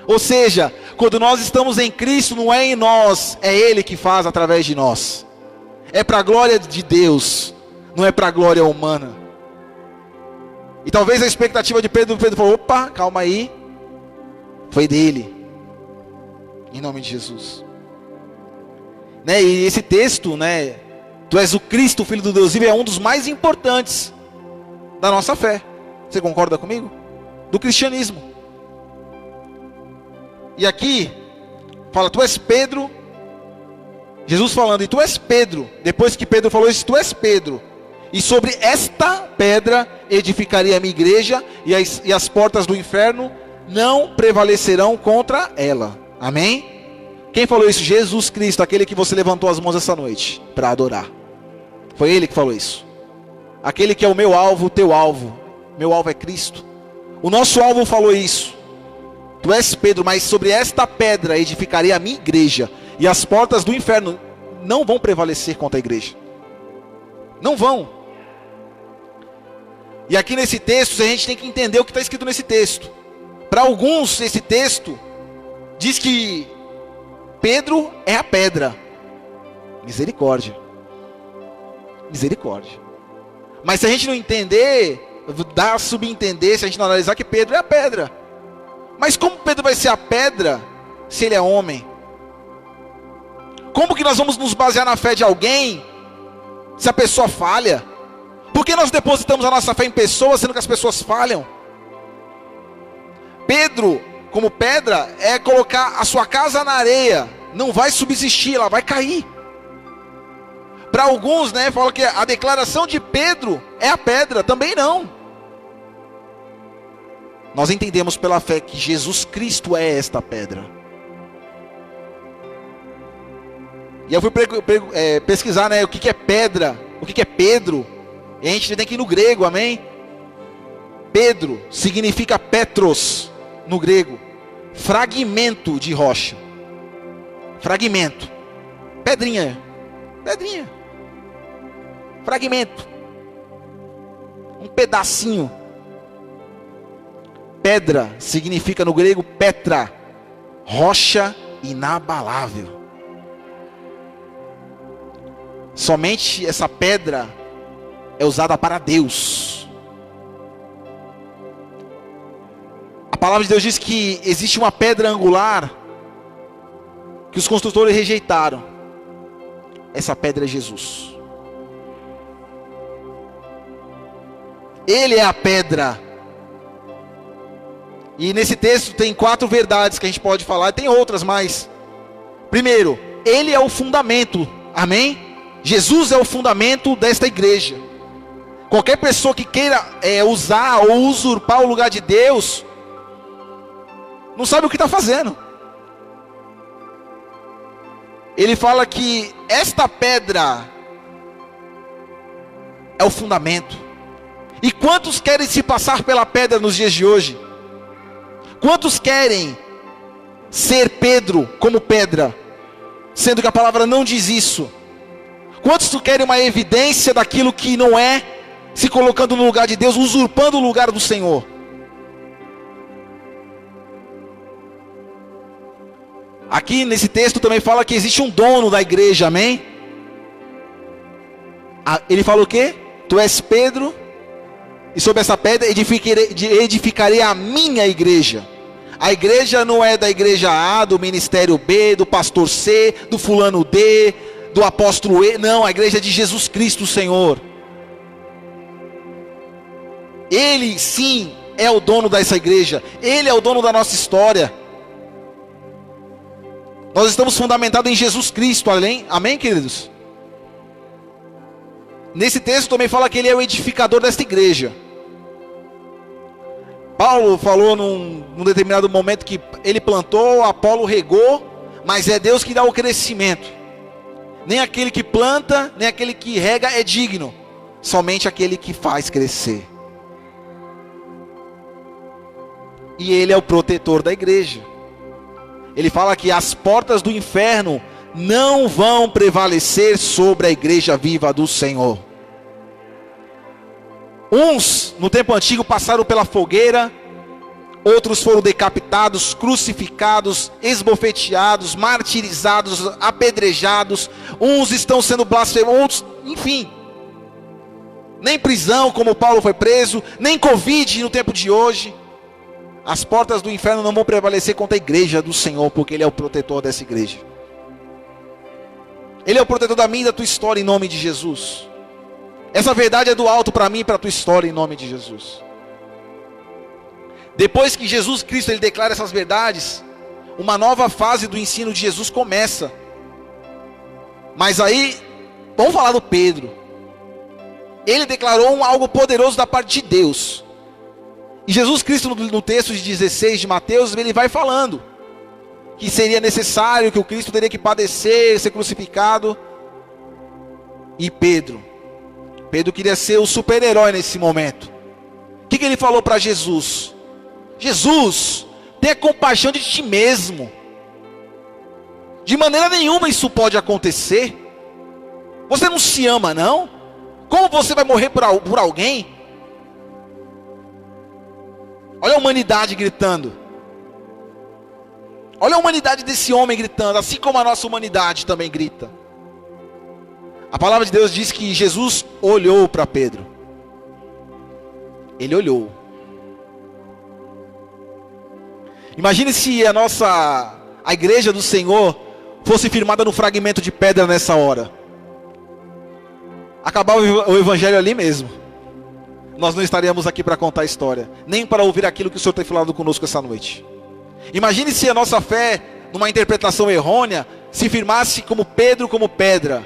Ou seja, quando nós estamos em Cristo, não é em nós, é Ele que faz através de nós. É para a glória de Deus, não é para a glória humana. E talvez a expectativa de Pedro falou, opa, calma aí. Foi dele. Em nome de Jesus. Né? E esse texto, né? Tu és o Cristo, o Filho do Deus vivo, é um dos mais importantes da nossa fé. Você concorda comigo? Do cristianismo. E aqui, fala, tu és Pedro. Jesus falando, e tu és Pedro. Depois que Pedro falou isso, tu és Pedro. E sobre esta pedra edificaria a minha igreja, e as portas do inferno não prevalecerão contra ela. Amém? Quem falou isso? Jesus Cristo, aquele que você levantou as mãos essa noite para adorar. Foi Ele que falou isso. Aquele que é o meu alvo, o teu alvo. Meu alvo é Cristo. O nosso alvo falou isso. Tu és Pedro, mas sobre esta pedra edificarei a minha igreja, e as portas do inferno não vão prevalecer contra a igreja. Não vão. E aqui nesse texto, a gente tem que entender o que está escrito nesse texto. Para alguns, esse texto diz que Pedro é a pedra. Misericórdia. Misericórdia. Mas se a gente não entender, dá a subentender, se a gente não analisar, que Pedro é a pedra. Mas como Pedro vai ser a pedra se ele é homem? Como que nós vamos nos basear na fé de alguém se a pessoa falha? Por que nós depositamos a nossa fé em pessoas sendo que as pessoas falham? Pedro, como pedra, é colocar a sua casa na areia. Não vai subsistir, ela vai cair. Para alguns, né, falam que a declaração de Pedro é a pedra. Também não. Nós entendemos pela fé que Jesus Cristo é esta pedra. E eu fui pesquisar, né, o que é pedra, o que é Pedro. E a gente tem que ir no grego, amém? Pedro significa Petros, no grego. Fragmento de rocha. Fragmento. Pedrinha. Pedrinha. Fragmento. Um pedacinho. Pedra significa no grego Petra, rocha inabalável. Somente essa pedra é usada para Deus. A palavra de Deus diz que existe uma pedra angular que os construtores rejeitaram. Essa pedra é Jesus. Ele é a pedra. E nesse texto tem 4 verdades que a gente pode falar. Tem outras, mas primeiro, Ele é o fundamento. Amém? Jesus é o fundamento desta igreja. Qualquer pessoa que queira usar ou usurpar o lugar de Deus, não sabe o que está fazendo. Ele fala que esta pedra é o fundamento. E quantos querem se passar pela pedra nos dias de hoje? Quantos querem ser Pedro como pedra, sendo que a palavra não diz isso? Quantos querem uma evidência daquilo que não é, se colocando no lugar de Deus, usurpando o lugar do Senhor? Aqui nesse texto também fala que existe um dono da igreja, amém? Ele fala o quê? Tu és Pedro, e sobre essa pedra edificarei a minha igreja. A igreja não é da igreja A, do ministério B, do pastor C, do fulano D, do apóstolo E. Não, a igreja é de Jesus Cristo, o Senhor. Ele sim é o dono dessa igreja. Ele é o dono da nossa história. Nós estamos fundamentados em Jesus Cristo, amém, queridos? Nesse texto também fala que Ele é o edificador desta igreja. Paulo falou num determinado momento que ele plantou, Apolo regou, mas é Deus que dá o crescimento. Nem aquele que planta, nem aquele que rega é digno, somente aquele que faz crescer. E Ele é o protetor da igreja. Ele fala que as portas do inferno não vão prevalecer sobre a igreja viva do Senhor. Uns, no tempo antigo, passaram pela fogueira, outros foram decapitados, crucificados, esbofeteados, martirizados, apedrejados. Uns estão sendo blasfemados, outros, enfim. Nem prisão, como Paulo foi preso, nem Covid no tempo de hoje. As portas do inferno não vão prevalecer contra a igreja do Senhor, porque Ele é o protetor dessa igreja. Ele é o protetor da minha e da tua história, em nome de Jesus. Essa verdade é do alto para mim e para a tua história, em nome de Jesus. Depois que Jesus Cristo ele declara essas verdades, uma nova fase do ensino de Jesus começa. Mas aí, vamos falar do Pedro. Ele declarou algo poderoso da parte de Deus. E Jesus Cristo, no texto de 16 de Mateus, ele vai falando que seria necessário, que o Cristo teria que padecer, ser crucificado. E Pedro queria ser o super-herói nesse momento. O que ele falou para Jesus? Jesus, tenha compaixão de ti mesmo. De maneira nenhuma isso pode acontecer. Você não se ama, não? Como você vai morrer por alguém? Olha a humanidade gritando. Olha a humanidade desse homem gritando, assim como a nossa humanidade também grita. A palavra de Deus diz que Jesus olhou para Pedro. Ele olhou. Imagine se a igreja do Senhor fosse firmada no fragmento de pedra nessa hora. Acabava o evangelho ali mesmo. Nós não estaríamos aqui para contar a história, nem para ouvir aquilo que o Senhor tem falado conosco essa noite. Imagine se a nossa fé, numa interpretação errônea, se firmasse como Pedro, como pedra.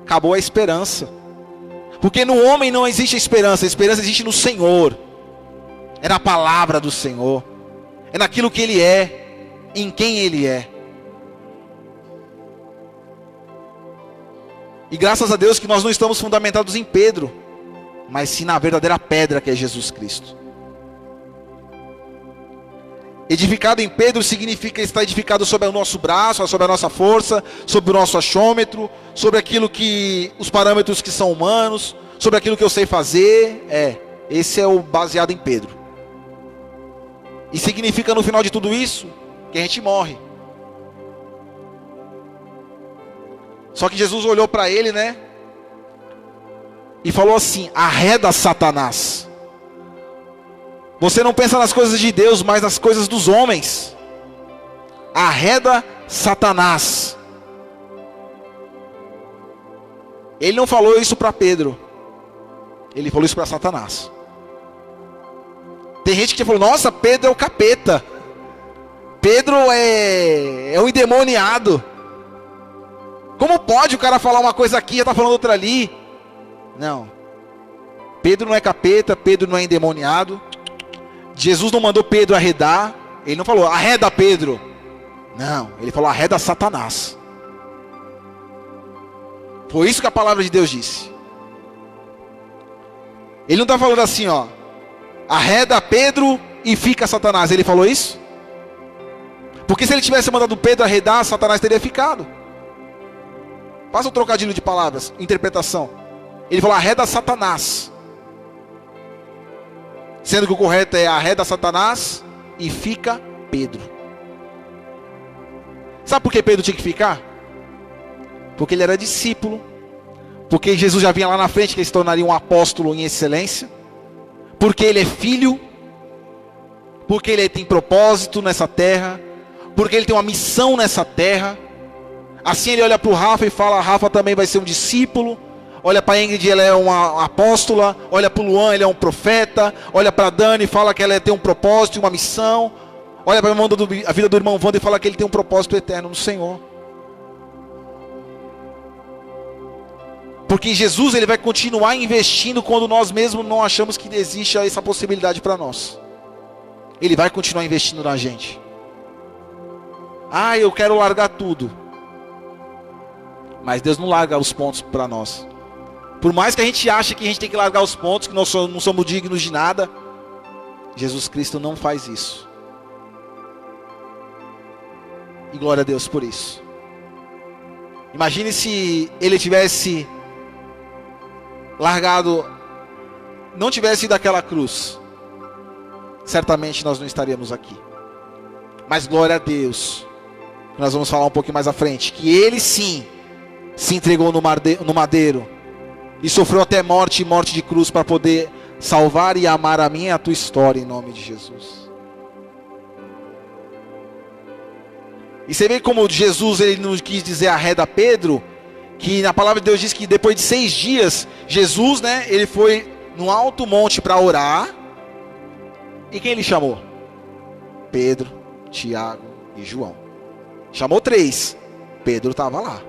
Acabou a esperança. Porque no homem não existe esperança. A esperança existe no Senhor. É na palavra do Senhor. É naquilo que Ele é. Em quem Ele é. E graças a Deus que nós não estamos fundamentados em Pedro, mas sim na verdadeira pedra que é Jesus Cristo. Edificado em Pedro significa estar edificado sobre o nosso braço, sobre a nossa força, sobre o nosso achômetro, sobre aquilo que, os parâmetros que são humanos, sobre aquilo que eu sei fazer. Esse é o baseado em Pedro. E significa no final de tudo isso, que a gente morre. Só que Jesus olhou para ele, né? E falou assim: arreda, Satanás. Você não pensa nas coisas de Deus, mas nas coisas dos homens. Arreda, Satanás. Ele não falou isso para Pedro. Ele falou isso para Satanás. Tem gente que falou: nossa, Pedro é o capeta. Pedro é o endemoniado. Como pode o cara falar uma coisa aqui e já está falando outra ali? Não. Pedro não é capeta, Pedro não é endemoniado. Jesus não mandou Pedro arredar. Ele não falou: arreda, Pedro. Não, ele falou: arreda, Satanás. Foi isso que a palavra de Deus disse. Ele não está falando assim, ó: arreda Pedro e fica Satanás. Ele falou isso? Porque se ele tivesse mandado Pedro arredar, Satanás teria ficado. Faça um trocadilho de palavras, interpretação. Ele falou: arreda Satanás. Sendo que o correto é: arreda Satanás e fica Pedro. Sabe por que Pedro tinha que ficar? Porque ele era discípulo. Porque Jesus já vinha lá na frente que ele se tornaria um apóstolo em excelência. Porque ele é filho. Porque ele tem propósito nessa terra. Porque ele tem uma missão nessa terra. Assim ele olha para o Rafa e fala: Rafa também vai ser um discípulo. Olha para a Ingrid, ela é uma apóstola. Olha para o Luan, ele é um profeta. Olha para a Dani e fala que ela tem um propósito e uma missão. Olha para a vida do irmão Wanda e fala que ele tem um propósito eterno no Senhor. Porque em Jesus ele vai continuar investindo quando nós mesmos não achamos que existe essa possibilidade para nós. Ele vai continuar investindo na gente. Ah, eu quero largar tudo. Mas Deus não larga os pontos para nós. Por mais que a gente ache que a gente tem que largar os pontos, que nós não somos dignos de nada, Jesus Cristo não faz isso. E glória a Deus por isso. Imagine se ele tivesse largado, não tivesse ido àquela cruz. Certamente nós não estaríamos aqui. Mas glória a Deus. Nós vamos falar um pouquinho mais à frente. Que ele sim se entregou no madeiro. E sofreu até morte e morte de cruz para poder salvar e amar a minha e a tua história em nome de Jesus. E você vê como Jesus ele não quis dizer arreda Pedro, que na palavra de Deus diz que depois de 6 dias, Jesus, né, ele foi no alto monte para orar. E quem ele chamou? Pedro, Tiago e João. Chamou 3. Pedro estava lá.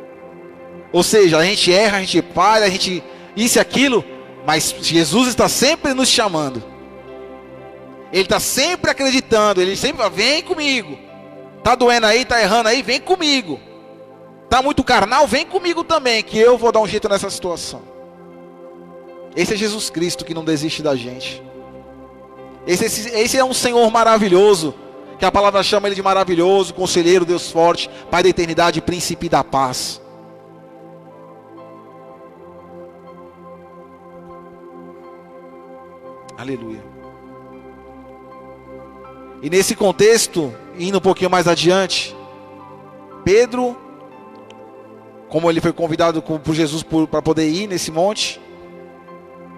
Ou seja, a gente erra, a gente falha, a gente isso e aquilo, mas Jesus está sempre nos chamando. Ele está sempre acreditando, ele sempre fala: vem comigo. Está doendo aí, está errando aí, vem comigo. Está muito carnal, vem comigo também, que eu vou dar um jeito nessa situação. Esse é Jesus Cristo que não desiste da gente. Esse é um Senhor maravilhoso, que a palavra chama ele de maravilhoso, conselheiro, Deus forte, Pai da eternidade, príncipe da paz. Aleluia. E nesse contexto, indo um pouquinho mais adiante, Pedro, como ele foi convidado por Jesus para poder ir nesse monte,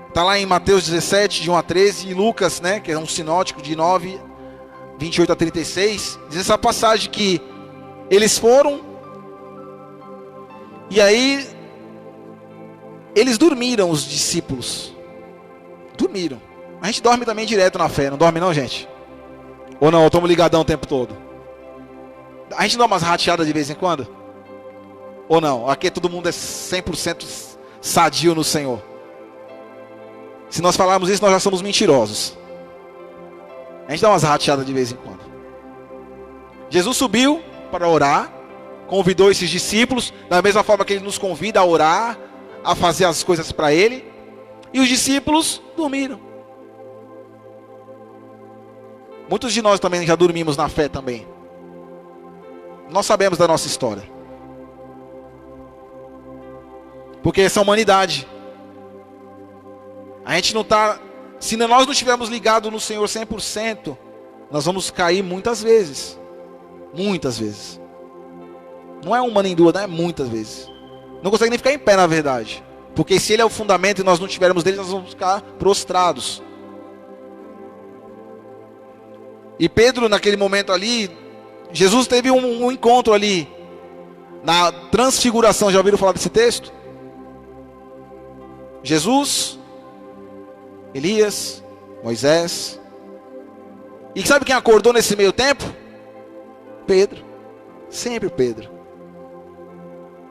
está lá em Mateus 17, de 1 a 13, e Lucas, né, que é um sinótico de 9, 28 a 36, diz essa passagem que eles foram, e aí eles dormiram, os discípulos. Dormiram. A gente dorme também direto na fé, não dorme não, gente? Ou não, estamos ligadão o tempo todo? A gente dá umas rateadas de vez em quando? Ou não? Aqui todo mundo é 100% sadio no Senhor. Se nós falarmos isso, nós já somos mentirosos. A gente dá umas rateadas de vez em quando. Jesus subiu para orar, convidou esses discípulos, da mesma forma que ele nos convida a orar, a fazer as coisas para ele, e os discípulos dormiram. Muitos de nós também já dormimos na fé também. Nós sabemos da nossa história. Porque essa é a humanidade. A gente não está... Se nós não estivermos ligados no Senhor 100%, nós vamos cair muitas vezes. Muitas vezes. Não é uma nem duas, não é muitas vezes. Não consegue nem ficar em pé, na verdade. Porque se ele é o fundamento e nós não tivermos dele, nós vamos ficar prostrados. E Pedro, naquele momento ali, Jesus teve um encontro ali, na transfiguração. Já ouviram falar desse texto? Jesus, Elias, Moisés. E sabe quem acordou nesse meio tempo? Pedro. Sempre Pedro.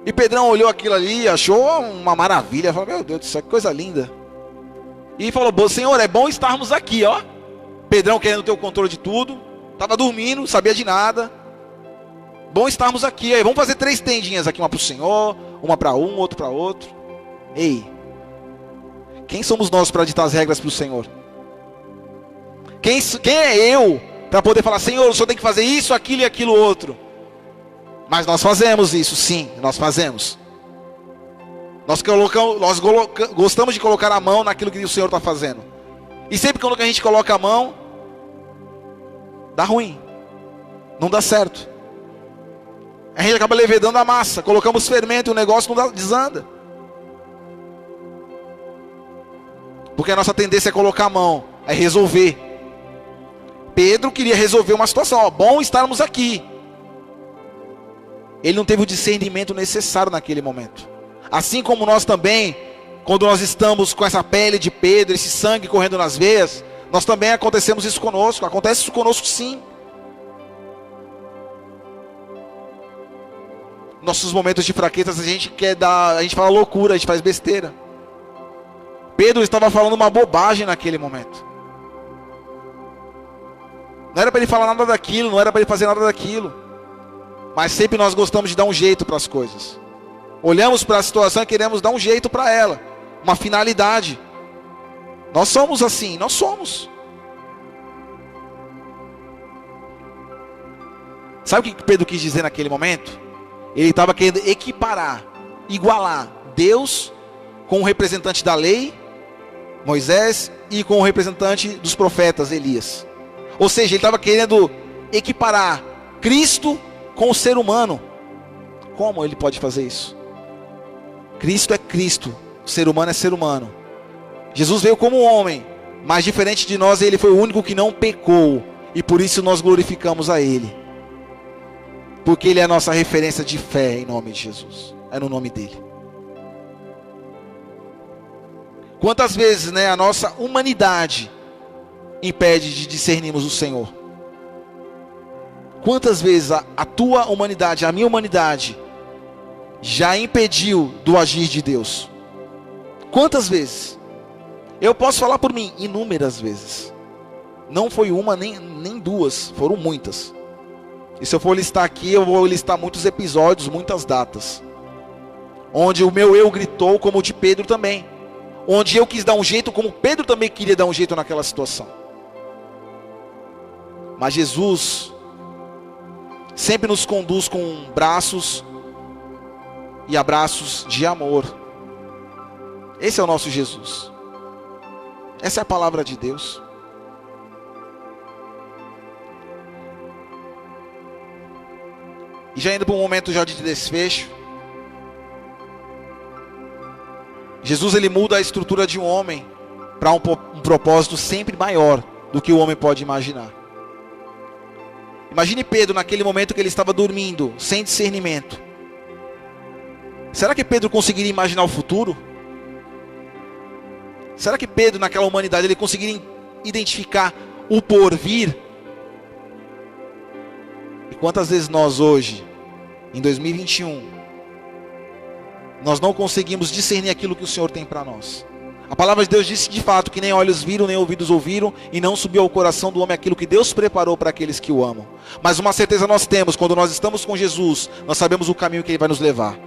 E Pedrão olhou aquilo ali, achou uma maravilha. Falou, meu Deus do céu, que coisa linda. E falou, Senhor, é bom estarmos aqui, ó. Pedrão querendo ter o controle de tudo. Estava dormindo, sabia de nada. Bom estarmos aqui. Aí, vamos fazer 3 tendinhas aqui. Uma para o Senhor, uma para um, outro para outro. Ei, quem somos nós para ditar as regras para o Senhor? Quem é eu para poder falar, Senhor, o Senhor tem que fazer isso, aquilo e aquilo outro? Mas nós fazemos isso, sim, nós fazemos. Nós gostamos de colocar a mão naquilo que o Senhor está fazendo. E sempre que a gente coloca a mão, dá ruim, não dá certo. A gente acaba levedando a massa, colocamos fermento e o negócio não desanda. Porque a nossa tendência é colocar a mão, é resolver. Pedro queria resolver uma situação, ó, bom estarmos aqui. Ele não teve o discernimento necessário naquele momento. Assim como nós também, quando nós estamos com essa pele de Pedro, esse sangue correndo nas veias, nós também acontece isso conosco sim. Nossos momentos de fraquezas a gente fala loucura, a gente faz besteira. Pedro estava falando uma bobagem naquele momento. Não era para ele falar nada daquilo, não era para ele fazer nada daquilo. Mas sempre nós gostamos de dar um jeito para as coisas. Olhamos para a situação e queremos dar um jeito para ela. Uma finalidade. Nós somos assim, nós somos. Sabe o que Pedro quis dizer naquele momento? Ele estava querendo equiparar, igualar Deus com o representante da lei, Moisés, e com o representante dos profetas, Elias. Ou seja, ele estava querendo equiparar Cristo com o ser humano. Como ele pode fazer isso? Cristo é Cristo, o ser humano é ser humano. Jesus veio como homem, mas diferente de nós, ele foi o único que não pecou. E por isso nós glorificamos a ele. Porque ele é a nossa referência de fé em nome de Jesus. É no nome dele. Quantas vezes, a nossa humanidade impede de discernirmos o Senhor? Quantas vezes a tua humanidade, a minha humanidade, já impediu do agir de Deus? Quantas vezes? Eu posso falar por mim, inúmeras vezes. Não foi uma nem duas, foram muitas. E se eu for listar aqui, eu vou listar muitos episódios, muitas datas. Onde o meu eu gritou, como o de Pedro também. Onde eu quis dar um jeito, como Pedro também queria dar um jeito naquela situação. Mas Jesus sempre nos conduz com braços e abraços de amor. Esse é o nosso Jesus. Essa é a palavra de Deus. E já indo para um momento já de desfecho. Jesus ele muda a estrutura de um homem para um propósito sempre maior do que o homem pode imaginar. Imagine Pedro naquele momento que ele estava dormindo, sem discernimento. Será que Pedro conseguiria imaginar o futuro? Será que Pedro naquela humanidade ele conseguiria identificar o porvir? E quantas vezes nós hoje, em 2021, nós não conseguimos discernir aquilo que o Senhor tem para nós? A palavra de Deus disse de fato que nem olhos viram, nem ouvidos ouviram, e não subiu ao coração do homem aquilo que Deus preparou para aqueles que o amam. Mas uma certeza nós temos, quando nós estamos com Jesus, nós sabemos o caminho que Ele vai nos levar.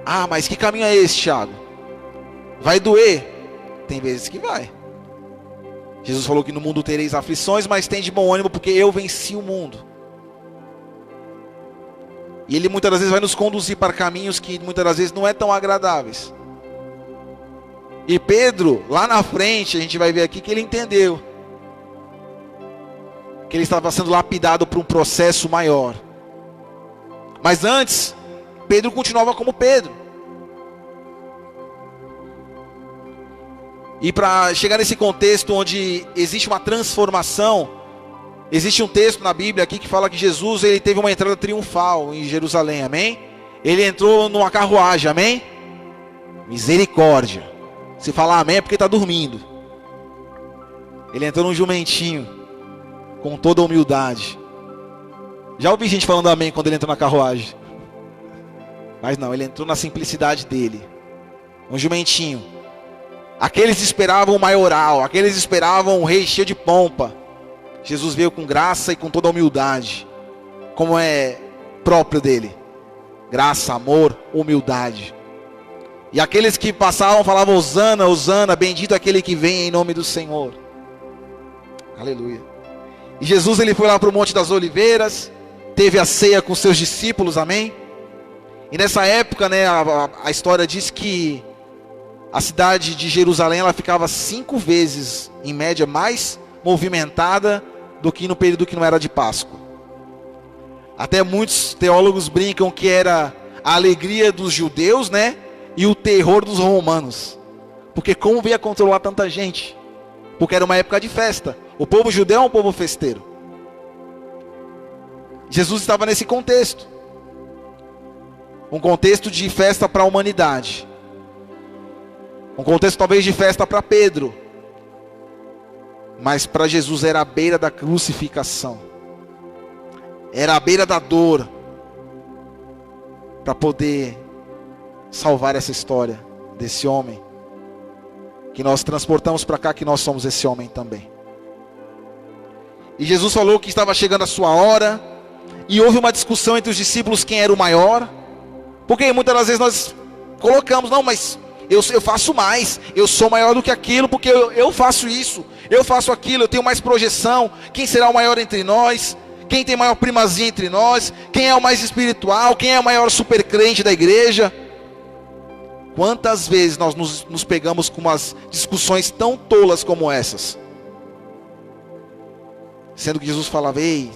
Ah, mas que caminho é esse, Thiago? Vai doer? Tem vezes que vai. Jesus falou que no mundo tereis aflições, mas tem de bom ânimo, porque eu venci o mundo. E Ele muitas das vezes vai nos conduzir para caminhos que muitas das vezes não é tão agradáveis. E Pedro, lá na frente, a gente vai ver aqui que ele entendeu que ele estava sendo lapidado por um processo maior. Mas antes, Pedro continuava como Pedro. E para chegar nesse contexto onde existe uma transformação, existe um texto na Bíblia aqui que fala que Jesus ele teve uma entrada triunfal em Jerusalém, amém? Ele entrou numa carruagem, amém? Misericórdia. Se falar amém é porque está dormindo. Ele entrou num jumentinho, com toda a humildade. Já ouvi gente falando amém quando ele entrou na carruagem. Mas não, ele entrou na simplicidade dele. Um jumentinho. Aqueles esperavam o maioral, aqueles esperavam um rei cheio de pompa. Jesus veio com graça e com toda a humildade, como é próprio dele. Graça, amor, humildade. E aqueles que passavam falavam: Hosana, Hosana, bendito aquele que vem em nome do Senhor. Aleluia. E Jesus ele foi lá para o Monte das Oliveiras, teve a ceia com seus discípulos, amém? E nessa época, né, a história diz que a cidade de Jerusalém ela ficava 5 vezes, em média, mais movimentada do que no período que não era de Páscoa. Até muitos teólogos brincam que era a alegria dos judeus, né, e o terror dos romanos. Porque como veio a controlar tanta gente? Porque era uma época de festa. O povo judeu é um povo festeiro. Jesus estava nesse contexto. Um contexto de festa para a humanidade. Um contexto talvez de festa para Pedro. Mas para Jesus era a beira da crucificação. Era a beira da dor. Para poder salvar essa história desse homem. Que nós transportamos para cá, que nós somos esse homem também. E Jesus falou que estava chegando a sua hora. E houve uma discussão entre os discípulos quem era o maior. Porque muitas das vezes nós colocamos, não, mas eu faço mais, eu sou maior do que aquilo, porque eu faço isso, eu faço aquilo, eu tenho mais projeção. Quem será o maior entre nós? Quem tem maior primazia entre nós? Quem é o mais espiritual? Quem é o maior supercrente da igreja? Quantas vezes nós nos pegamos com umas discussões tão tolas como essas? Sendo que Jesus falava: ei,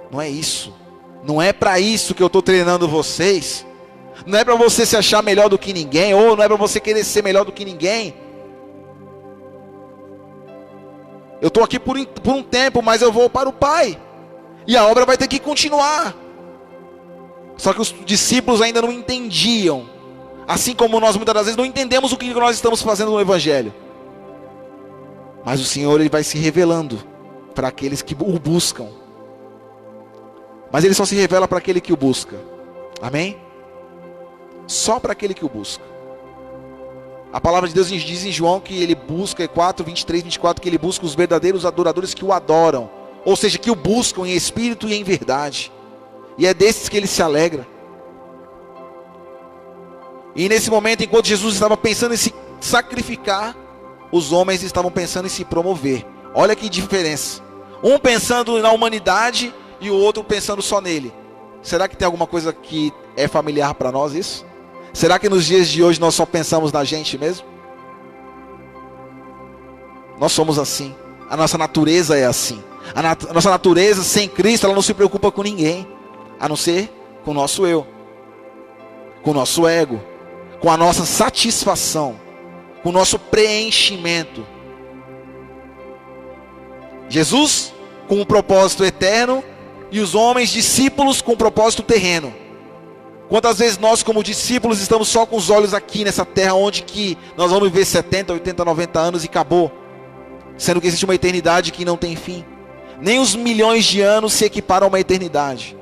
não é isso, não é para isso que eu estou treinando vocês. Não é para você se achar melhor do que ninguém, ou não é para você querer ser melhor do que ninguém. Eu estou aqui por um tempo, mas eu vou para o Pai. E a obra vai ter que continuar. Só que os discípulos ainda não entendiam. Assim como nós muitas das vezes não entendemos o que nós estamos fazendo no Evangelho. Mas o Senhor ele vai se revelando para aqueles que o buscam. Mas Ele só se revela para aquele que o busca. Amém? Só para aquele que o busca. A palavra de Deus diz em João que Ele busca, 4, 23, 24, que Ele busca os verdadeiros adoradores que o adoram. Ou seja, que o buscam em espírito e em verdade. E é desses que Ele se alegra. E nesse momento, enquanto Jesus estava pensando em se sacrificar, os homens estavam pensando em se promover. Olha que diferença. Um pensando na humanidade e o outro pensando só nele. Será que tem alguma coisa que é familiar para nós isso? Será que nos dias de hoje nós só pensamos na gente mesmo? Nós somos assim. A nossa natureza é assim. A nossa natureza sem Cristo, ela não se preocupa com ninguém, a não ser com o nosso eu, com o nosso ego, com a nossa satisfação, com o nosso preenchimento. Jesus com um propósito eterno e os homens discípulos com um propósito terreno. Quantas vezes nós como discípulos estamos só com os olhos aqui nessa terra, onde que nós vamos viver 70, 80, 90 anos e acabou, sendo que existe uma eternidade que não tem fim. Nem os milhões de anos se equiparam a uma eternidade,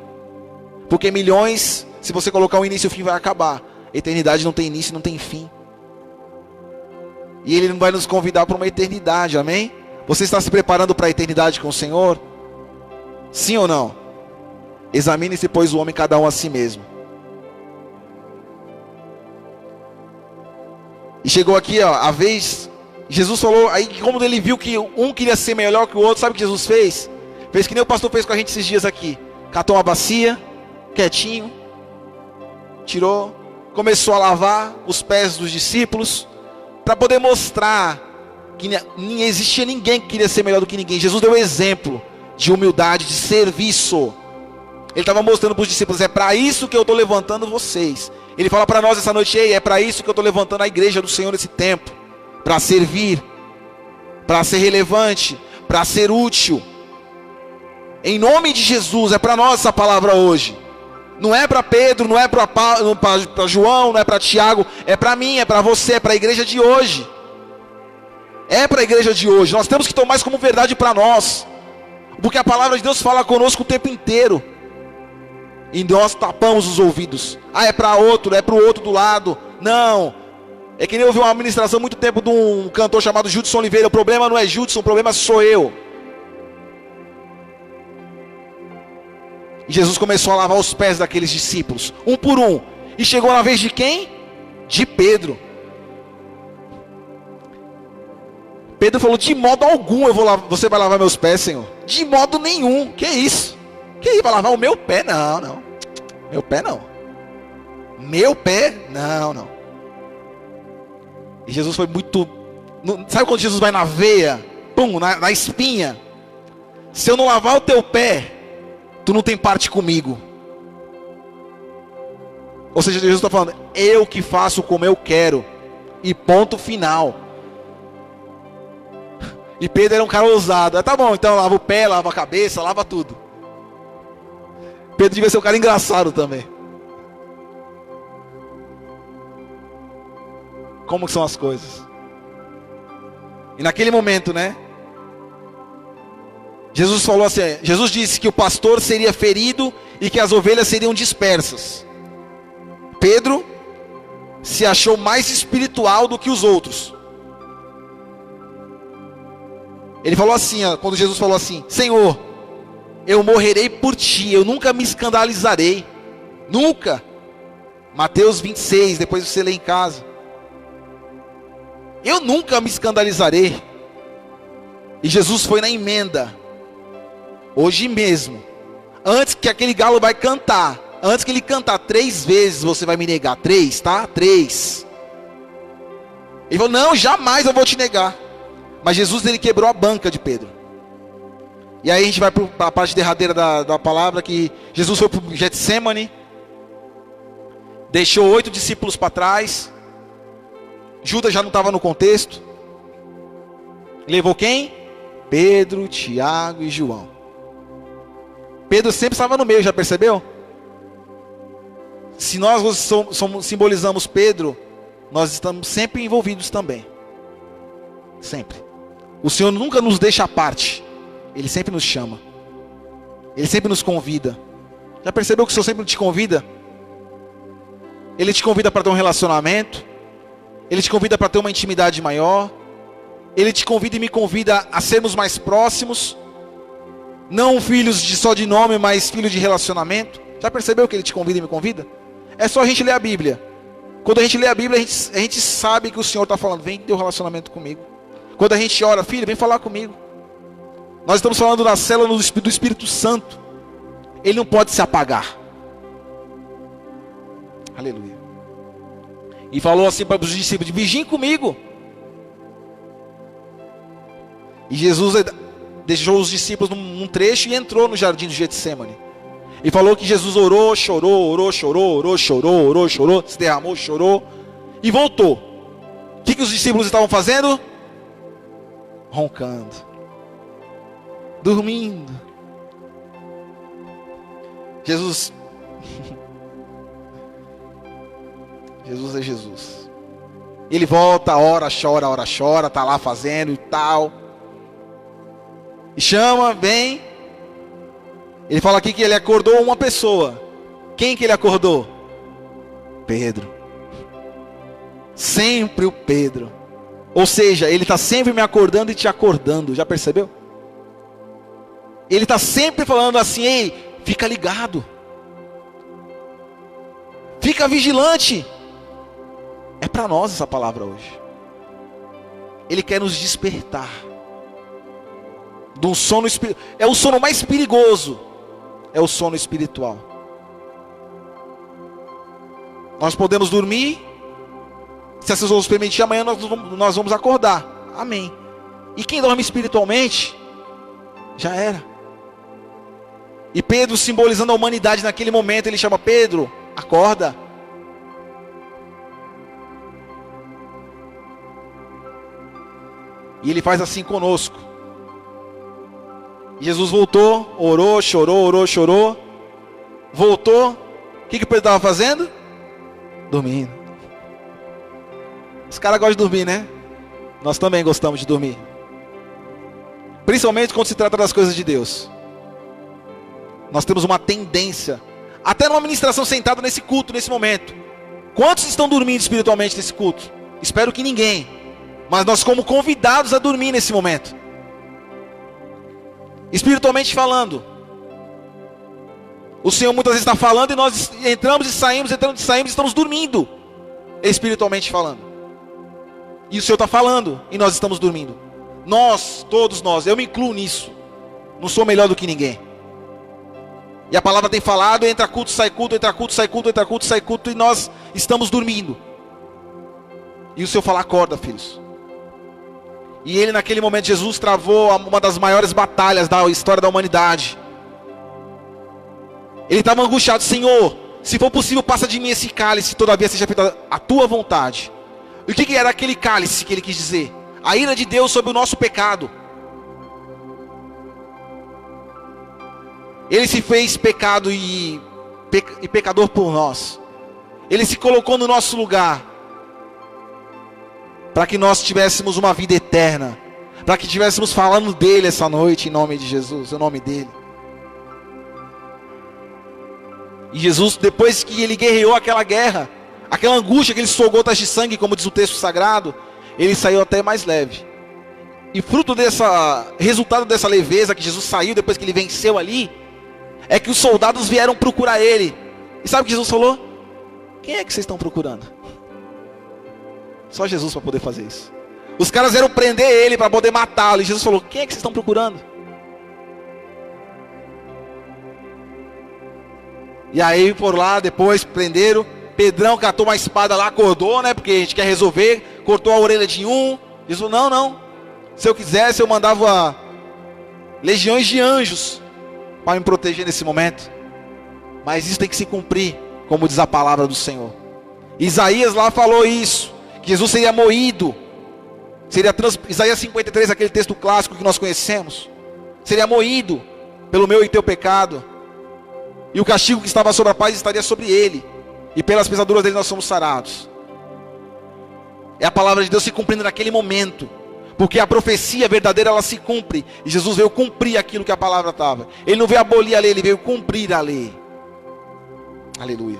porque milhões, se você colocar um início e o fim, vai acabar. Eternidade não tem início, não tem fim. E Ele vai nos convidar para uma eternidade, amém? Você está se preparando para a eternidade com o Senhor? Sim ou não? Examine-se, pois, o homem cada um a si mesmo. E chegou aqui, ó, a vez, Jesus falou, aí como ele viu que um queria ser melhor que o outro, sabe o que Jesus fez? Fez que nem o pastor fez com a gente esses dias aqui. Catou uma bacia, quietinho, tirou, começou a lavar os pés dos discípulos, para poder mostrar que não existia ninguém que queria ser melhor do que ninguém. Jesus deu exemplo de humildade, de serviço. Ele estava mostrando para os discípulos, é para isso que eu estou levantando vocês. Ele fala para nós essa noite, ei, é para isso que eu estou levantando a igreja do Senhor nesse tempo. Para servir, para ser relevante, para ser útil. Em nome de Jesus, é para nós essa palavra hoje. Não é para Pedro, não é para João, não é para Tiago, é para mim, é para você, é para a igreja de hoje. É para a igreja de hoje. Nós temos que tomar isso como verdade para nós. Porque a palavra de Deus fala conosco o tempo inteiro. E nós tapamos os ouvidos. Ah, é para outro, é para o outro do lado. Não. É que nem eu ouvi uma ministração há muito tempo de um cantor chamado Judson Oliveira. O problema não é Judson, o problema sou eu. E Jesus começou a lavar os pés daqueles discípulos, um por um. E chegou na vez de quem? De Pedro. Pedro falou, de modo algum você vai lavar meus pés, Senhor. De modo nenhum. Que isso? Que isso? Vai lavar o meu pé? Não, não. Meu pé não. Meu pé? Não, não. E Jesus foi muito... Sabe quando Jesus vai na veia? Pum, na espinha. Se eu não lavar o teu pé, tu não tem parte comigo. Ou seja, Jesus está falando, eu que faço como eu quero. E ponto final. E Pedro era um cara ousado. Tá bom, então lava o pé, lava a cabeça, lava tudo. Pedro devia ser um cara engraçado também. Como que são as coisas? E naquele momento, né? Jesus falou assim, Jesus disse que o pastor seria ferido e que as ovelhas seriam dispersas. Pedro se achou mais espiritual do que os outros. Ele falou assim, quando Jesus falou assim, Senhor, eu morrerei por ti, eu nunca me escandalizarei. Nunca. Mateus 26, depois você lê em casa. Eu nunca me escandalizarei. E Jesus foi na emenda. Hoje mesmo. Antes que aquele galo vai cantar. Antes que ele cantar 3 vezes, você vai me negar. 3, tá? 3. Ele falou, não, jamais eu vou te negar. Mas Jesus, ele quebrou a banca de Pedro. E aí a gente vai para a parte derradeira da palavra, que Jesus foi para o Getsemane. Deixou 8 discípulos para trás. Judas já não estava no contexto. Levou quem? Pedro, Tiago e João. Pedro sempre estava no meio, já percebeu? Se nós simbolizamos Pedro, nós estamos sempre envolvidos também. Sempre. O Senhor nunca nos deixa à parte. Ele sempre nos chama. Ele sempre nos convida. Já percebeu que o Senhor sempre te convida? Ele te convida para ter um relacionamento. Ele te convida para ter uma intimidade maior. Ele te convida e me convida a sermos mais próximos. Não filhos só de nome, mas filhos de relacionamento. Já percebeu que Ele te convida e me convida? É só a gente ler a Bíblia. Quando a gente lê a Bíblia, a gente sabe que o Senhor está falando, vem ter um relacionamento comigo. Quando a gente ora, filho, vem falar comigo. Nós estamos falando da célula do Espírito Santo. Ele não pode se apagar. Aleluia. E falou assim para os discípulos, vigiem comigo. E Jesus deixou os discípulos num trecho e entrou no jardim do Getsemane. E falou que Jesus orou, chorou, se derramou, chorou e voltou. O que os discípulos estavam fazendo? Roncando, dormindo. Jesus é Jesus. Ele volta, ora, chora, tá lá fazendo e tal. E chama, vem. Ele fala aqui que ele acordou uma pessoa. Quem que ele acordou? Pedro. Sempre o Pedro. Ou seja, ele está sempre me acordando e te acordando. Já percebeu? Ele está sempre falando assim, ei, fica ligado. Fica vigilante. É para nós essa palavra hoje. Ele quer nos despertar de um sono espiritual. É o sono mais perigoso. É o sono espiritual. Nós podemos dormir. Se essas nos permitir, amanhã nós vamos acordar. Amém. E quem dorme espiritualmente, já era. E Pedro, simbolizando a humanidade naquele momento, ele chama: Pedro, acorda. E ele faz assim conosco. E Jesus voltou, orou, chorou. Voltou. O que Pedro estava fazendo? Dormindo. Os caras gostam de dormir, né? Nós também gostamos de dormir. Principalmente quando se trata das coisas de Deus. Nós temos uma tendência, até numa ministração sentada nesse culto, nesse momento. Quantos estão dormindo espiritualmente nesse culto? Espero que ninguém. Mas nós como convidados a dormir nesse momento. Espiritualmente falando. O Senhor muitas vezes está falando e nós entramos e saímos, estamos dormindo. Espiritualmente falando. E o Senhor está falando e nós estamos dormindo. Nós, todos nós, eu me incluo nisso. Não sou melhor do que ninguém. E a palavra tem falado: entra culto, sai culto, entra culto, sai culto, entra culto, sai culto, e nós estamos dormindo. E o Senhor fala: acorda, filhos. E ele naquele momento, Jesus travou uma das maiores batalhas da história da humanidade. Ele estava angustiado: Senhor, se for possível, passa de mim esse cálice, todavia seja feita a tua vontade. E o que era aquele cálice que ele quis dizer? A ira de Deus sobre o nosso pecado. Ele se fez pecado e pecador por nós. Ele se colocou no nosso lugar, para que nós tivéssemos uma vida eterna, para que estivéssemos falando dele essa noite, em nome de Jesus, em nome dele. E Jesus, depois que ele guerreou aquela guerra, aquela angústia, aqueles gotas de sangue, como diz o texto sagrado, ele saiu até mais leve. E fruto resultado dessa leveza que Jesus saiu depois que ele venceu ali, é que os soldados vieram procurar ele. E sabe o que Jesus falou? Quem é que vocês estão procurando? Só Jesus para poder fazer isso. Os caras vieram prender ele para poder matá-lo. E Jesus falou: quem é que vocês estão procurando? E aí por lá, depois prenderam. Pedrão catou uma espada lá, acordou, né? Porque a gente quer resolver. Cortou a orelha de um. Jesus falou: não. Se eu quisesse, eu mandava legiões de anjos para me proteger nesse momento. Mas isso tem que se cumprir, como diz a palavra do Senhor. Isaías lá falou isso, que Jesus seria moído. Isaías 53, aquele texto clássico que nós conhecemos. Seria moído pelo meu e teu pecado. E o castigo que estava sobre a paz estaria sobre ele. E pelas pisaduras dele nós somos sarados. É a palavra de Deus se cumprindo naquele momento. Porque a profecia verdadeira, ela se cumpre. E Jesus veio cumprir aquilo que a palavra estava. Ele não veio abolir a lei, ele veio cumprir a lei. Aleluia.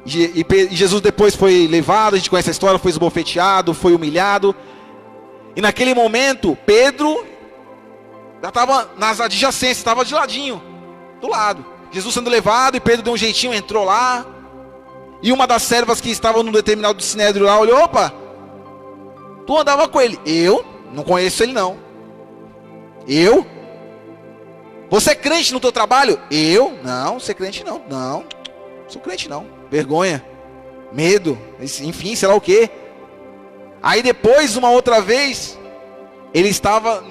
E Jesus depois foi levado, a gente conhece a história, foi esbofeteado, foi humilhado. E naquele momento, Pedro já estava nas adjacências, estava de ladinho, do lado. Jesus sendo levado e Pedro deu um jeitinho, entrou lá. E uma das servas que estavam no determinado sinédrio lá, olhou: opa, tu andava com ele? Eu? Não conheço ele não. Eu? Você é crente no teu trabalho? Eu? Não, você é crente não. Não, sou crente não. Vergonha, medo, enfim, sei lá o que. Aí depois, uma outra vez, ele estava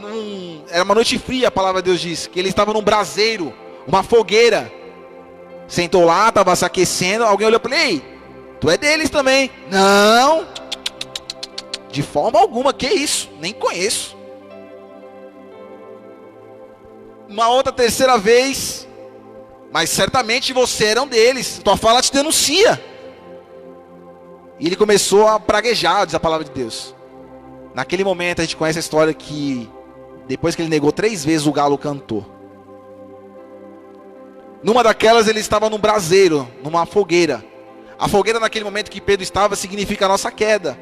era uma noite fria, a palavra de Deus diz, que ele estava num braseiro, uma fogueira. Sentou lá, estava se aquecendo. Alguém olhou para ele: ei, tu é deles também? Não, de forma alguma, que isso, nem conheço. Uma outra terceira vez: mas certamente você era um deles, tua fala te denuncia. E ele começou a praguejar, diz a palavra de Deus. Naquele momento a gente conhece a história que depois que ele negou 3 vezes, o galo cantou. Numa daquelas ele estava num braseiro, numa fogueira. A fogueira naquele momento que Pedro estava significa a nossa queda.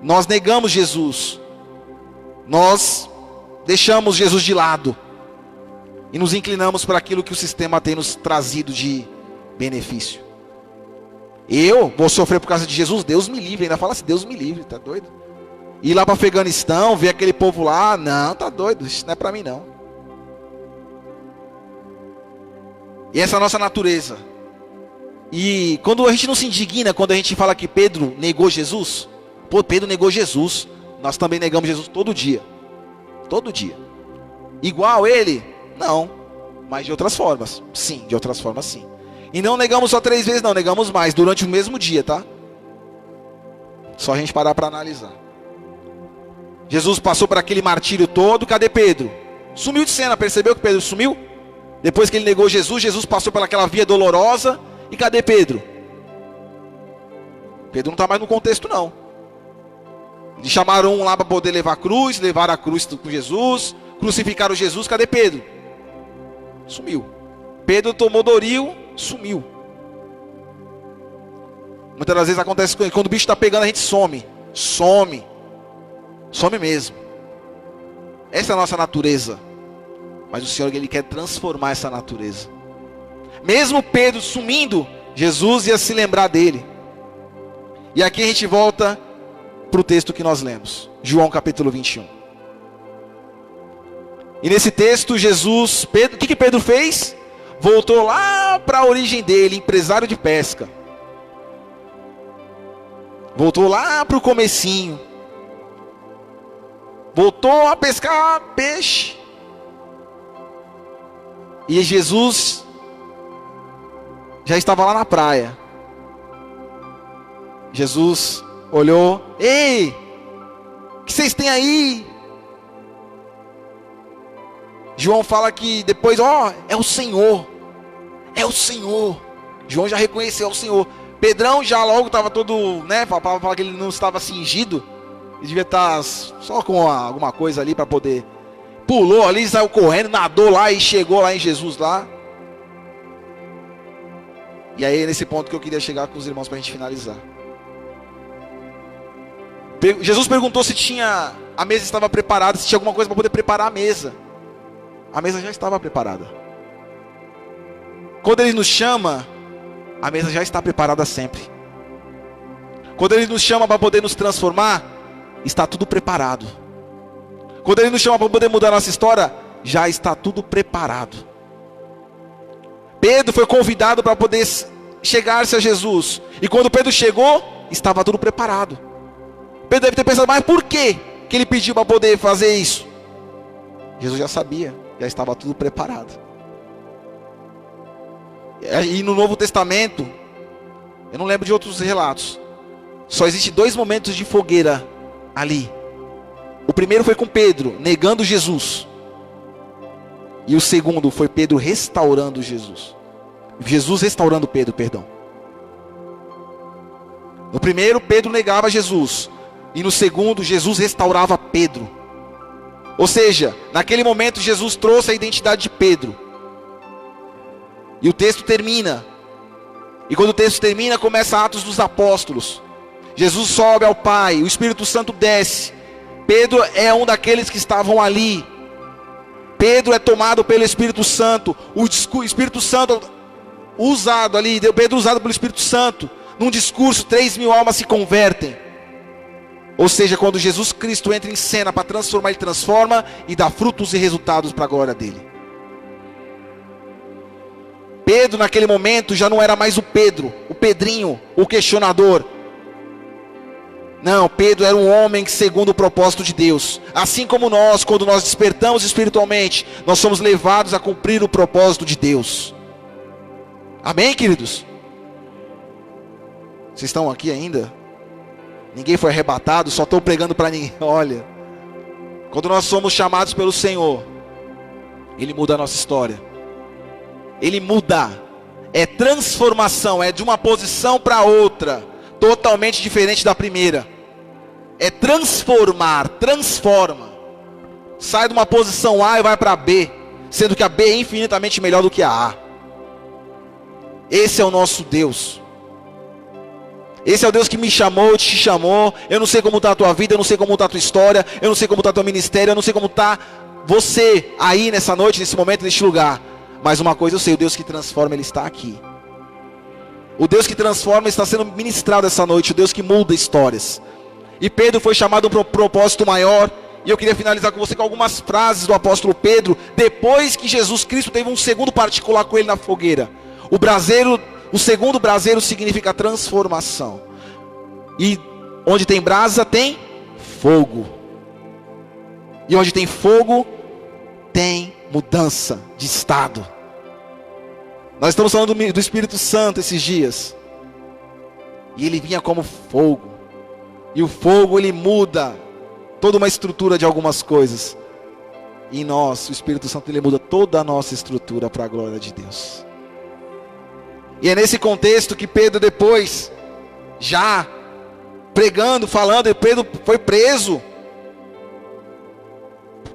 Nós negamos Jesus. Nós deixamos Jesus de lado. E nos inclinamos para aquilo que o sistema tem nos trazido de benefício. Eu vou sofrer por causa de Jesus? Deus me livre. Ainda fala assim: Deus me livre, tá doido? Ir lá para Afeganistão, ver aquele povo lá, não, tá doido, isso não é para mim não. E essa é a nossa natureza. E quando a gente não se indigna, quando a gente fala que Pedro negou Jesus, pô, Pedro negou Jesus, nós também negamos Jesus todo dia. Todo dia. Igual ele? Não. Mas de outras formas. Sim, de outras formas sim. E não negamos só 3 vezes, não. Negamos mais, durante o mesmo dia, tá? Só a gente parar para analisar. Jesus passou por aquele martírio todo. Cadê Pedro? Sumiu de cena. Percebeu que Pedro sumiu? Depois que ele negou Jesus, Jesus passou pelaquela via dolorosa. E cadê Pedro? Pedro não está mais no contexto, não. Eles chamaram um lá para poder levar a cruz. Levaram a cruz com Jesus. Crucificaram Jesus. Cadê Pedro? Sumiu. Pedro tomou Doril. Sumiu. Muitas das vezes acontece quando o bicho está pegando, a gente some. Some mesmo. Essa é a nossa natureza. Mas o Senhor, Ele quer transformar essa natureza. Mesmo Pedro sumindo, Jesus ia se lembrar dele. E aqui a gente volta para o texto que nós lemos, João capítulo 21. E nesse texto Jesus, o que Pedro fez? Voltou lá para a origem dele, empresário de pesca. Voltou lá para o comecinho. Voltou a pescar peixe. E Jesus já estava lá na praia. Jesus olhou. Ei, o que vocês têm aí? João fala que depois, é o Senhor. É o Senhor. João já reconheceu, é o Senhor. Pedrão já logo estava todo, né? Fala que ele não estava cingido. Ele devia estar só com alguma coisa ali para poder. Pulou ali, saiu correndo, nadou lá e chegou lá em Jesus lá. E aí é nesse ponto que eu queria chegar com os irmãos para a gente finalizar. Jesus perguntou se a mesa estava preparada, se tinha alguma coisa para poder preparar a mesa. A mesa já estava preparada. Quando Ele nos chama, a mesa já está preparada sempre. Quando Ele nos chama para poder nos transformar, está tudo preparado. Quando Ele nos chama para poder mudar a nossa história, já está tudo preparado. Pedro foi convidado para poder chegar-se a Jesus. E quando Pedro chegou, estava tudo preparado. Pedro deve ter pensado, mas por que ele pediu para poder fazer isso? Jesus já sabia, já estava tudo preparado. E no Novo Testamento, eu não lembro de outros relatos, só existem 2 momentos de fogueira ali. O primeiro foi com Pedro, negando Jesus. E o segundo foi Pedro restaurando Jesus. Jesus restaurando Pedro, perdão. No primeiro, Pedro negava Jesus. E no segundo, Jesus restaurava Pedro. Ou seja, naquele momento Jesus trouxe a identidade de Pedro. E o texto termina. E quando o texto termina, começa Atos dos Apóstolos. Jesus sobe ao Pai, o Espírito Santo desce. Pedro é um daqueles que estavam ali. Pedro é tomado pelo Espírito Santo. O Espírito Santo usado ali, Pedro usado pelo Espírito Santo. Num discurso, 3.000 almas se convertem. Ou seja, quando Jesus Cristo entra em cena para transformar, Ele transforma e dá frutos e resultados para a glória dEle. Pedro naquele momento já não era mais o Pedro, o Pedrinho, o questionador. Não, Pedro era um homem segundo o propósito de Deus. Assim como nós, quando nós despertamos espiritualmente, nós somos levados a cumprir o propósito de Deus. Amém, queridos? Vocês estão aqui ainda? Ninguém foi arrebatado, só estou pregando para ninguém. Olha, quando nós somos chamados pelo Senhor, Ele muda a nossa história. Ele muda. É transformação, é de uma posição para outra, totalmente diferente da primeira. É transformar, transforma. Sai de uma posição A e vai para B, sendo que a B é infinitamente melhor do que a A. Esse é o nosso Deus. Esse é o Deus que me chamou, te chamou. Eu não sei como está a tua vida, eu não sei como está a tua história, eu não sei como está o teu ministério, eu não sei como está você aí nessa noite, nesse momento, neste lugar. Mas uma coisa eu sei, o Deus que transforma, Ele está aqui. O Deus que transforma está sendo ministrado essa noite, o Deus que muda histórias. E Pedro foi chamado para um propósito maior. E eu queria finalizar com você com algumas frases do apóstolo Pedro, depois que Jesus Cristo teve um segundo particular com ele na fogueira. O segundo braseiro significa transformação. E onde tem brasa tem fogo. E onde tem fogo tem mudança de estado. Nós estamos falando do Espírito Santo esses dias. E ele vinha como fogo. E o fogo, ele muda toda uma estrutura de algumas coisas. E em nós, o Espírito Santo, ele muda toda a nossa estrutura para a glória de Deus. E é nesse contexto que Pedro depois, já pregando, falando, e Pedro foi preso.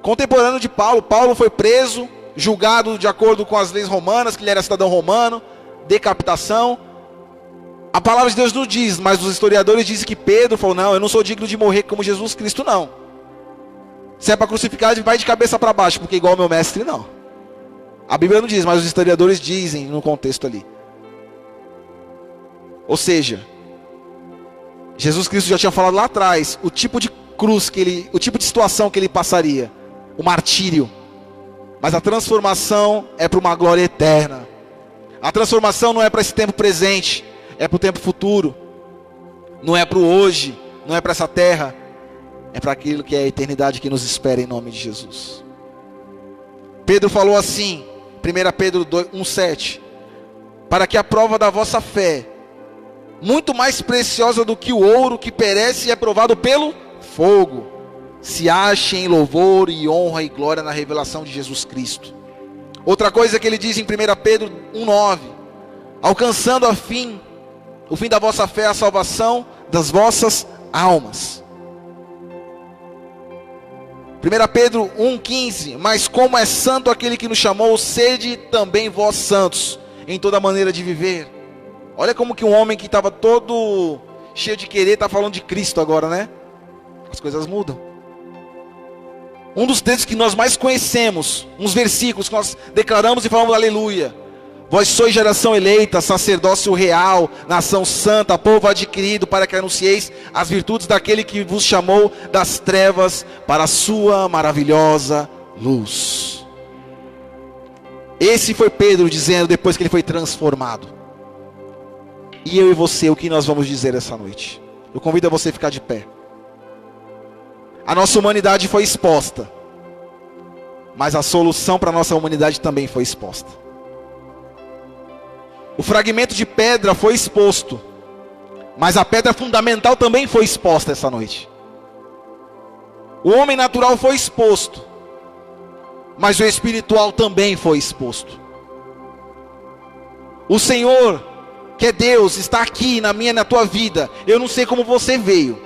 Contemporâneo de Paulo. Paulo foi preso, julgado de acordo com as leis romanas, que ele era cidadão romano, decapitação. A palavra de Deus não diz, mas os historiadores dizem que Pedro falou: não, eu não sou digno de morrer como Jesus Cristo, não. Se é para crucificar, vai de cabeça para baixo, porque igual ao meu mestre, não. A Bíblia não diz, mas os historiadores dizem no contexto ali. Ou seja, Jesus Cristo já tinha falado lá atrás o tipo de cruz o tipo de situação que ele passaria, o martírio. Mas a transformação é para uma glória eterna. A transformação não é para esse tempo presente, é para o tempo futuro. Não é para o hoje, não é para essa terra, é para aquilo que é a eternidade que nos espera em nome de Jesus. Pedro falou assim, 1 Pedro 1,7: para que a prova da vossa fé, muito mais preciosa do que o ouro que perece e é provado pelo fogo, se ache em louvor e honra e glória na revelação de Jesus Cristo. Outra coisa que ele diz em 1 Pedro 1,9: alcançando o fim da vossa fé, a salvação das vossas almas. 1 Pedro 1,15: mas como é santo aquele que nos chamou, sede também vós santos em toda maneira de viver. Olha como que um homem que estava todo cheio de querer está falando de Cristo agora, né? As coisas mudam. Um dos textos que nós mais conhecemos, uns versículos que nós declaramos e falamos aleluia: vós sois geração eleita, sacerdócio real, nação santa, povo adquirido, para que anuncieis as virtudes daquele que vos chamou das trevas para a sua maravilhosa luz. Esse foi Pedro dizendo depois que ele foi transformado. E eu e você, o que nós vamos dizer essa noite? Eu convido a você a ficar de pé. A nossa humanidade foi exposta, mas a solução para a nossa humanidade também foi exposta. O fragmento de pedra foi exposto, mas a pedra fundamental também foi exposta essa noite. O homem natural foi exposto, mas o espiritual também foi exposto. O Senhor, que é Deus, está aqui na minha e na tua vida. Eu não sei como você veio,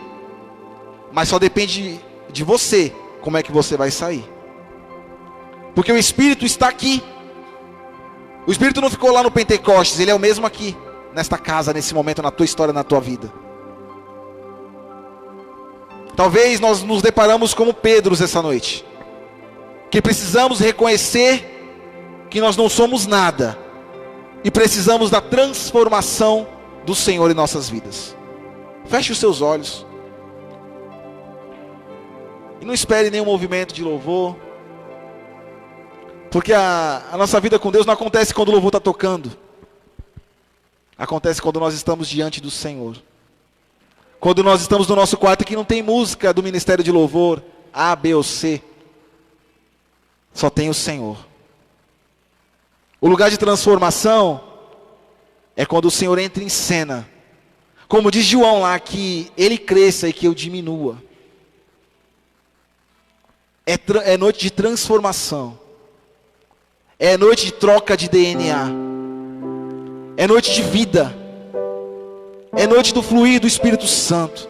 mas só depende de você como é que você vai sair. Porque o Espírito está aqui. O Espírito não ficou lá no Pentecostes, ele é o mesmo aqui, nesta casa, nesse momento, na tua história, na tua vida. Talvez nós nos deparamos como Pedros essa noite, que precisamos reconhecer que nós não somos nada, e precisamos da transformação do Senhor em nossas vidas. Feche os seus olhos, e não espere nenhum movimento de louvor, porque a nossa vida com Deus não acontece quando o louvor está tocando. Acontece quando nós estamos diante do Senhor. Quando nós estamos no nosso quarto que não tem música do ministério de louvor A, B ou C. Só tem o Senhor. O lugar de transformação é quando o Senhor entra em cena. Como diz João lá, que Ele cresça e que eu diminua. É noite de transformação. É noite de troca de DNA. É noite de vida. É noite do fluir do Espírito Santo.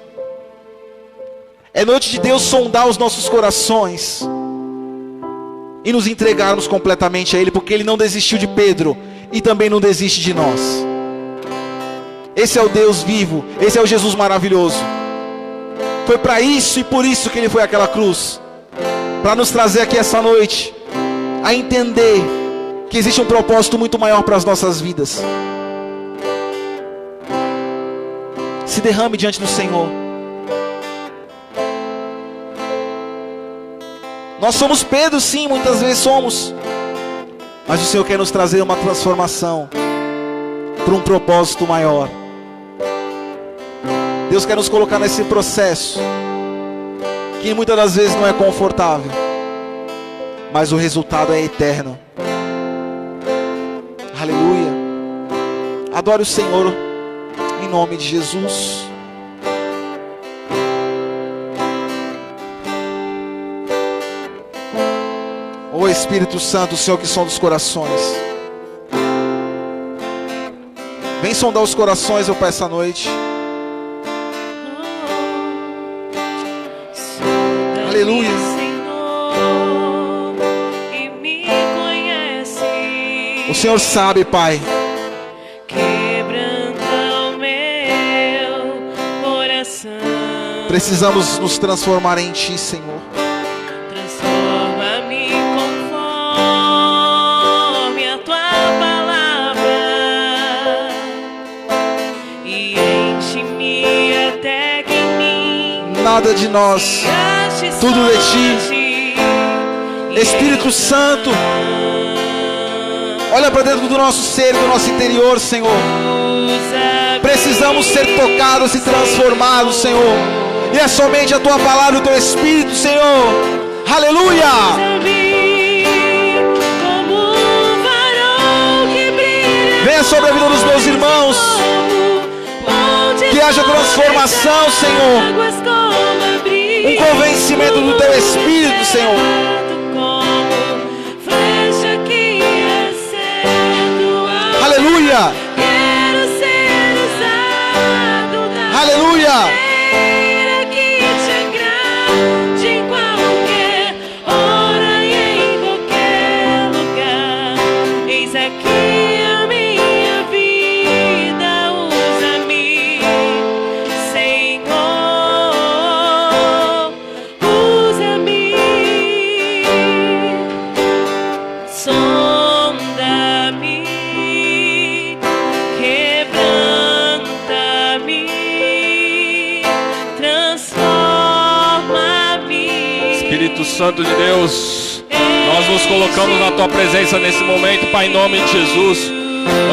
É noite de Deus sondar os nossos corações e nos entregarmos completamente a Ele, porque Ele não desistiu de Pedro e também não desiste de nós. Esse é o Deus vivo, esse é o Jesus maravilhoso. Foi para isso e por isso que Ele foi àquela cruz, para nos trazer aqui essa noite a entender que existe um propósito muito maior para as nossas vidas. Se derrame diante do Senhor. Nós somos Pedro, sim, muitas vezes somos, mas o Senhor quer nos trazer uma transformação para um propósito maior. Deus quer nos colocar nesse processo que muitas das vezes não é confortável, mas o resultado é eterno. Aleluia. Adore o Senhor em nome de Jesus. Ô Espírito Santo, o Senhor que sonda os corações, vem sondar os corações, eu peço essa noite. Aleluia. O Senhor sabe, Pai. Quebranta o meu coração. Precisamos nos transformar em Ti, Senhor. Transforma-me conforme a Tua palavra e enche-me até que em mim Nada de nós, tudo de Ti. Espírito Santo, olha para dentro do nosso ser, do nosso interior, Senhor. Precisamos ser tocados e transformados, Senhor. E é somente a Tua palavra e o Teu Espírito, Senhor. Aleluia. Venha sobre a vida dos meus irmãos. Que haja transformação, Senhor. Um convencimento do Teu Espírito, Senhor. Aleluia. Aleluia. Espírito Santo de Deus, nós nos colocamos na Tua presença nesse momento, Pai, em nome de Jesus,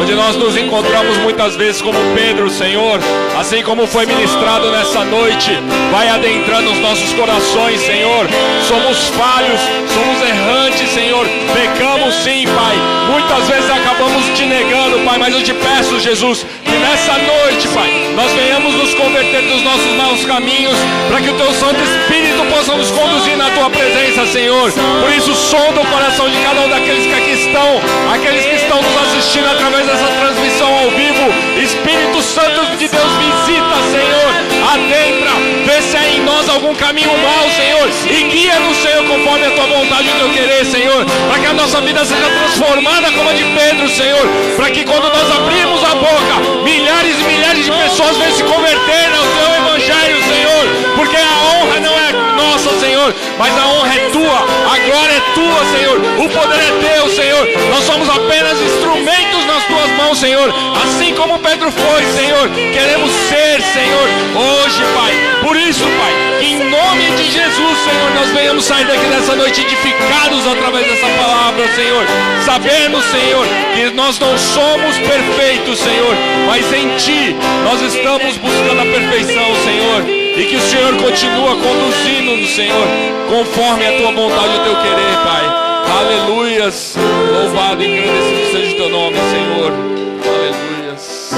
onde nós nos encontramos muitas vezes como Pedro, Senhor, assim como foi ministrado nessa noite, vai adentrando os nossos corações, Senhor. Somos falhos, somos errantes, Senhor, pecamos sim, Pai, muitas vezes acabamos te negando, Pai, mas eu te peço, Jesus, que nessa noite, Pai, nós venhamos nos converter dos nossos maus caminhos, para que o Teu Santo Espírito possa nos conduzir na Tua presença, Senhor. Por isso, sonda o coração de cada um daqueles que aqui estão, aqueles que estão nos assistindo através dessa transmissão ao vivo. Espírito Santo de Deus, visita, Senhor, adentra, vê se há em nós algum caminho mau, Senhor, e guia-nos, Senhor, conforme a Tua vontade e o Teu querer, Senhor, para que a nossa vida seja transformada como a de Pedro, Senhor, para que quando nós abrimos a boca, milhares e milhares de pessoas venham se converter ao Teu Evangelho, Senhor, porque a honra não é nossa, Senhor, mas a honra é Tua, a glória é Tua, Senhor, o poder é Teu, Senhor. Nós somos apenas instrumentos nas Tuas mãos, Senhor, assim como Pedro foi, Senhor. Queremos ser, Senhor, hoje, Pai. Por isso, Pai, em nome de Jesus, Senhor, nós venhamos sair daqui nessa noite edificados através dessa palavra, Senhor, sabendo, Senhor, que nós não somos perfeitos, Senhor, mas em Ti nós estamos buscando a perfeição, Senhor, e que o Senhor continua conduzindo-nos, Senhor, conforme a Tua vontade e o Teu querer, Pai. Aleluias, louvado e engrandecido seja o Teu nome, Senhor. Aleluias.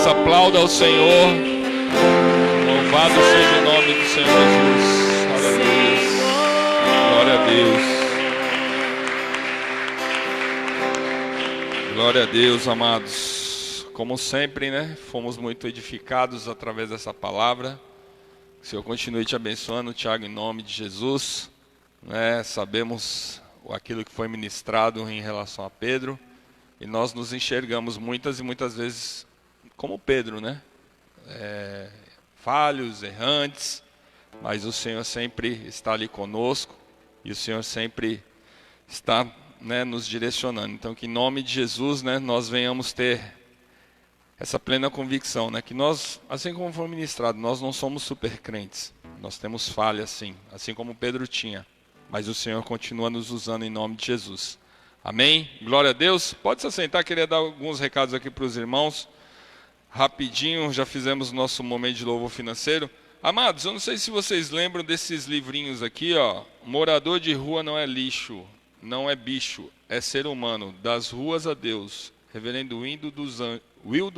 Aplauda ao Senhor. Louvado seja o nome do Senhor Jesus. Aleluia. Glória a Deus. Glória a Deus, amados. Como sempre, né? Fomos muito edificados através dessa palavra. Que o Senhor continue te abençoando, Tiago, em nome de Jesus. Né? Sabemos aquilo que foi ministrado em relação a Pedro. E nós nos enxergamos muitas e muitas vezes como Pedro, né? Falhos, errantes, mas o Senhor sempre está ali conosco e o Senhor sempre está, né, nos direcionando. Então, que em nome de Jesus, né, nós venhamos ter essa plena convicção, né, que nós, assim como foi ministrado, nós não somos super crentes. Nós temos falhas, sim, assim como Pedro tinha. Mas o Senhor continua nos usando em nome de Jesus. Amém? Glória a Deus. Pode se assentar, queria dar alguns recados aqui para os irmãos. Rapidinho, já fizemos o nosso momento de louvor financeiro. Amados, eu não sei se vocês lembram desses livrinhos aqui, ó. Morador de rua não é lixo, não é bicho, é ser humano. Das ruas a Deus. Reverendo Wildo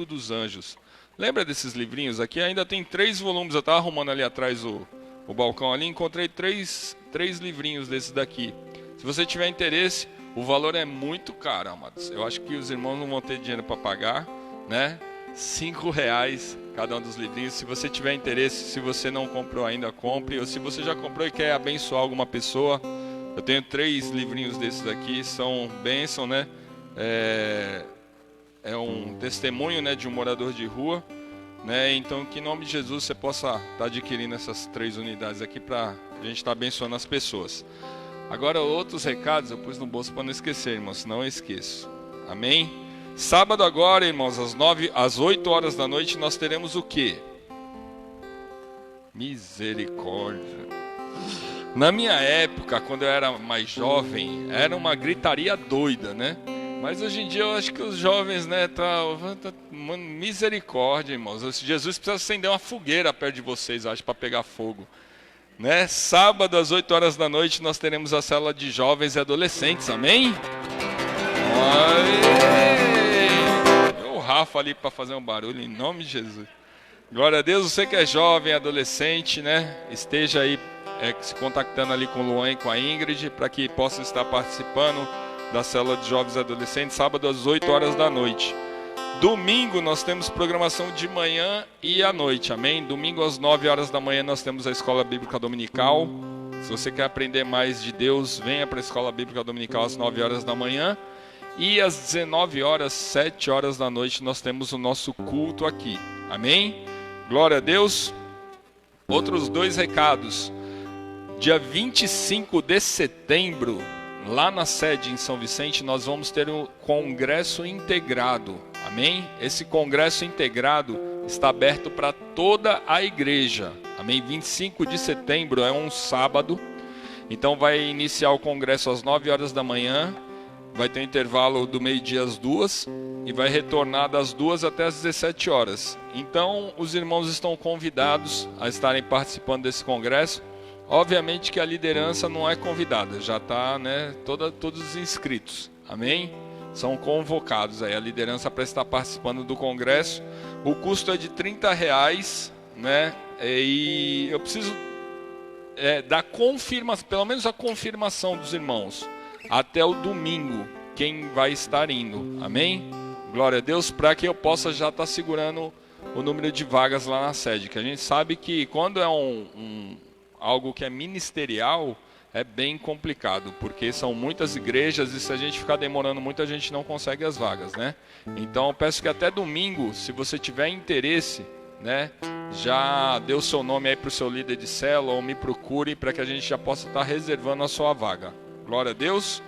dos Anjos. Lembra desses livrinhos? Aqui ainda tem 3 volumes. Eu estava arrumando ali atrás o balcão ali. Encontrei 3 livrinhos desses daqui. Se você tiver interesse, o valor é muito caro, amados. Eu acho que os irmãos não vão ter dinheiro para pagar, né? R$5 cada um dos livrinhos. Se você tiver interesse, se você não comprou ainda, compre. Ou se você já comprou e quer abençoar alguma pessoa, eu tenho 3 livrinhos desses aqui. São bênção, né? É um testemunho, né, de um morador de rua, né? Então, que em nome de Jesus você possa estar adquirindo essas 3 unidades aqui para a gente estar abençoando as pessoas. Agora, outros recados eu pus no bolso para não esquecer, irmãos, senão eu esqueço. Amém? Sábado agora, irmãos, às 8 horas da noite, nós teremos o quê? Misericórdia. Na minha época, quando eu era mais jovem, era uma gritaria doida, né? Mas hoje em dia eu acho que os jovens, né, misericórdia, irmãos. Jesus precisa acender uma fogueira perto de vocês, eu acho, para pegar fogo. Né? Sábado às 8 horas da noite nós teremos a célula de jovens e adolescentes, amém? O Rafa ali para fazer um barulho em nome de Jesus. Glória a Deus, você que é jovem, adolescente, né? Esteja aí se contactando ali com o Luan e com a Ingrid para que possa estar participando da célula de jovens e adolescentes, sábado às 8 horas da noite. Domingo nós temos programação de manhã e à noite, amém? Domingo às 9 horas da manhã nós temos a Escola Bíblica Dominical. Se você quer aprender mais de Deus, venha para a Escola Bíblica Dominical às 9 horas da manhã. E às 19 horas, 7 horas da noite, nós temos o nosso culto aqui, amém? Glória a Deus. Outros 2 recados. Dia 25 de setembro, lá na sede em São Vicente, nós vamos ter um congresso integrado, amém? Esse congresso integrado está aberto para toda a igreja, amém? 25 de setembro é um sábado, então vai iniciar o congresso às 9 horas da manhã, vai ter um intervalo do meio-dia às 2 e vai retornar das 2 até às 17 horas. Então, os irmãos estão convidados a estarem participando desse congresso. Obviamente que a liderança não é convidada, já está, né, todos os inscritos, amém? São convocados aí a liderança para estar participando do congresso. O custo é de R$30, né? E eu preciso da confirmação, pelo menos a confirmação dos irmãos, até o domingo, quem vai estar indo, amém? Glória a Deus, para que eu possa já estar segurando o número de vagas lá na sede, que a gente sabe que quando é algo que é ministerial, é bem complicado, porque são muitas igrejas e se a gente ficar demorando muito, a gente não consegue as vagas, né? Então eu peço que até domingo, se você tiver interesse, né, já dê o seu nome aí para o seu líder de célula ou me procure para que a gente já possa estar reservando a sua vaga. Glória a Deus.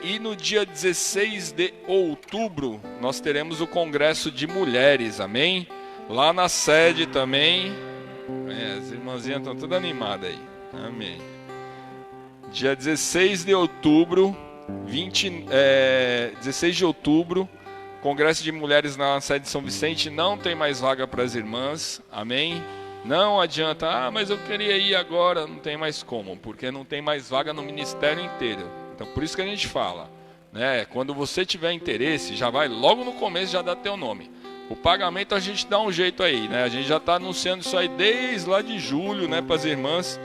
E no dia 16 de outubro, nós teremos o Congresso de Mulheres, amém? Lá na sede também. As irmãzinhas estão todas animadas aí. Amém. Dia 16 de outubro, 16 de outubro, Congresso de Mulheres na sede de São Vicente. Não tem mais vaga para as irmãs. Amém? Não adianta, mas eu queria ir agora. Não tem mais como, porque não tem mais vaga no ministério inteiro. Então, por isso que a gente fala, né? Quando você tiver interesse, já vai logo no começo, já dá teu nome. O pagamento a gente dá um jeito aí, né? A gente já está anunciando isso aí desde lá de julho, né, para as irmãs.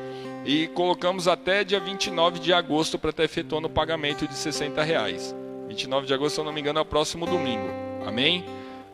E colocamos até dia 29 de agosto para estar efetuando o pagamento de R$60. 29 de agosto, se eu não me engano, é o próximo domingo. Amém?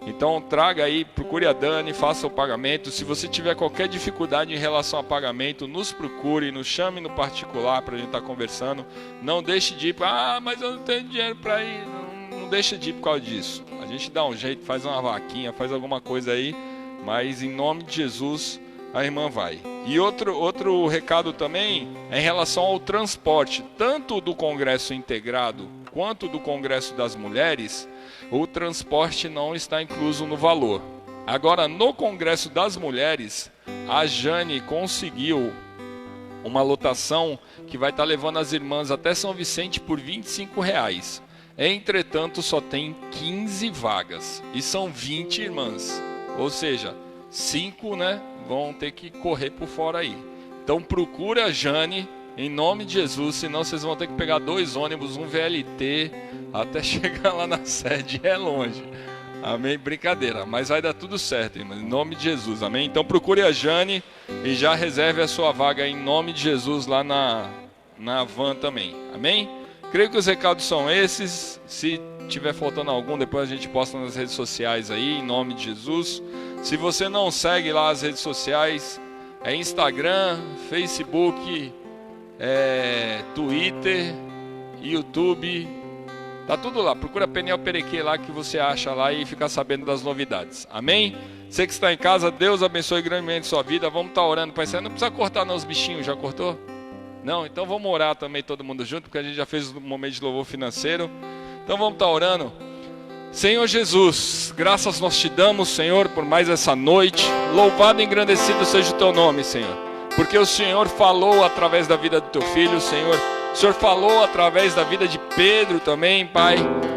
Então traga aí, procure a Dani, faça o pagamento. Se você tiver qualquer dificuldade em relação ao pagamento, nos procure, nos chame no particular para a gente estar conversando. Não deixe de ir, mas eu não tenho dinheiro para ir. Não deixa de ir por causa disso. A gente dá um jeito, faz uma vaquinha, faz alguma coisa aí, mas em nome de Jesus a irmã vai. E outro recado também é em relação ao transporte, tanto do congresso integrado quanto do Congresso das Mulheres, o transporte não está incluso no valor. Agora, no Congresso das Mulheres, a Jane conseguiu uma lotação que vai estar levando as irmãs até São Vicente por R$25. Entretanto, só tem 15 vagas e são 20 irmãs. Ou seja, 5, né, vão ter que correr por fora aí. Então procura a Jane, em nome de Jesus, senão vocês vão ter que pegar 2 ônibus, um VLT, até chegar lá na sede, é longe. Amém? Brincadeira, mas vai dar tudo certo, irmão, em nome de Jesus, amém? Então procure a Jane e já reserve a sua vaga em nome de Jesus lá na van também, amém? Creio que os recados são esses. Se tiver faltando algum, depois a gente posta nas redes sociais aí, em nome de Jesus. Se você não segue lá as redes sociais, é Instagram, Facebook, Twitter, YouTube, tá tudo lá. Procura Peniel Perequê lá que você acha lá e fica sabendo das novidades. Amém? Você que está em casa, Deus abençoe grandemente sua vida. Vamos estar orando para isso. Não precisa cortar não os bichinhos, já cortou? Não? Então vamos orar também todo mundo junto, porque a gente já fez um momento de louvor financeiro. Então vamos estar orando. Senhor Jesus, graças nós te damos, Senhor, por mais essa noite. Louvado e engrandecido seja o teu nome, Senhor. Porque o Senhor falou através da vida do teu filho, Senhor. O Senhor falou através da vida de Pedro também, Pai.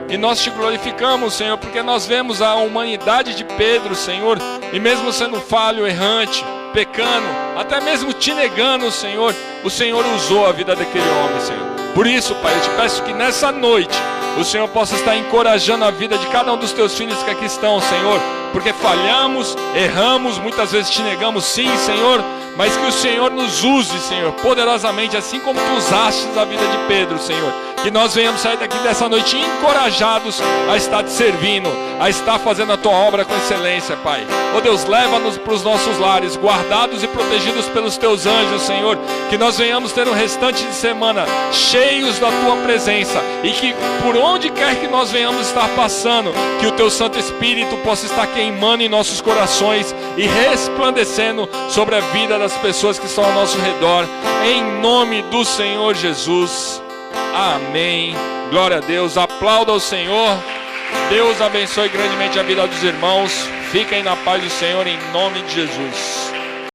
E nós te glorificamos, Senhor, porque nós vemos a humanidade de Pedro, Senhor. E mesmo sendo falho, errante, pecando, até mesmo te negando, Senhor, o Senhor usou a vida daquele homem, Senhor. Por isso, Pai, eu te peço que nessa noite o Senhor possa estar encorajando a vida de cada um dos teus filhos que aqui estão, Senhor. Porque falhamos, erramos, muitas vezes te negamos, sim, Senhor. Mas que o Senhor nos use, Senhor, poderosamente, assim como tu usaste a vida de Pedro, Senhor. Que nós venhamos sair daqui dessa noite encorajados a estar te servindo, a estar fazendo a tua obra com excelência, Pai. Ó Deus, leva-nos para os nossos lares, guardados e protegidos pelos teus anjos, Senhor. Que nós venhamos ter um restante de semana cheios da tua presença. E que por onde quer que nós venhamos estar passando, que o teu Santo Espírito possa estar queimando em nossos corações e resplandecendo sobre a vida das pessoas que estão ao nosso redor. Em nome do Senhor Jesus. Amém. Glória a Deus. Aplauda o Senhor. Deus abençoe grandemente a vida dos irmãos. Fiquem na paz do Senhor em nome de Jesus.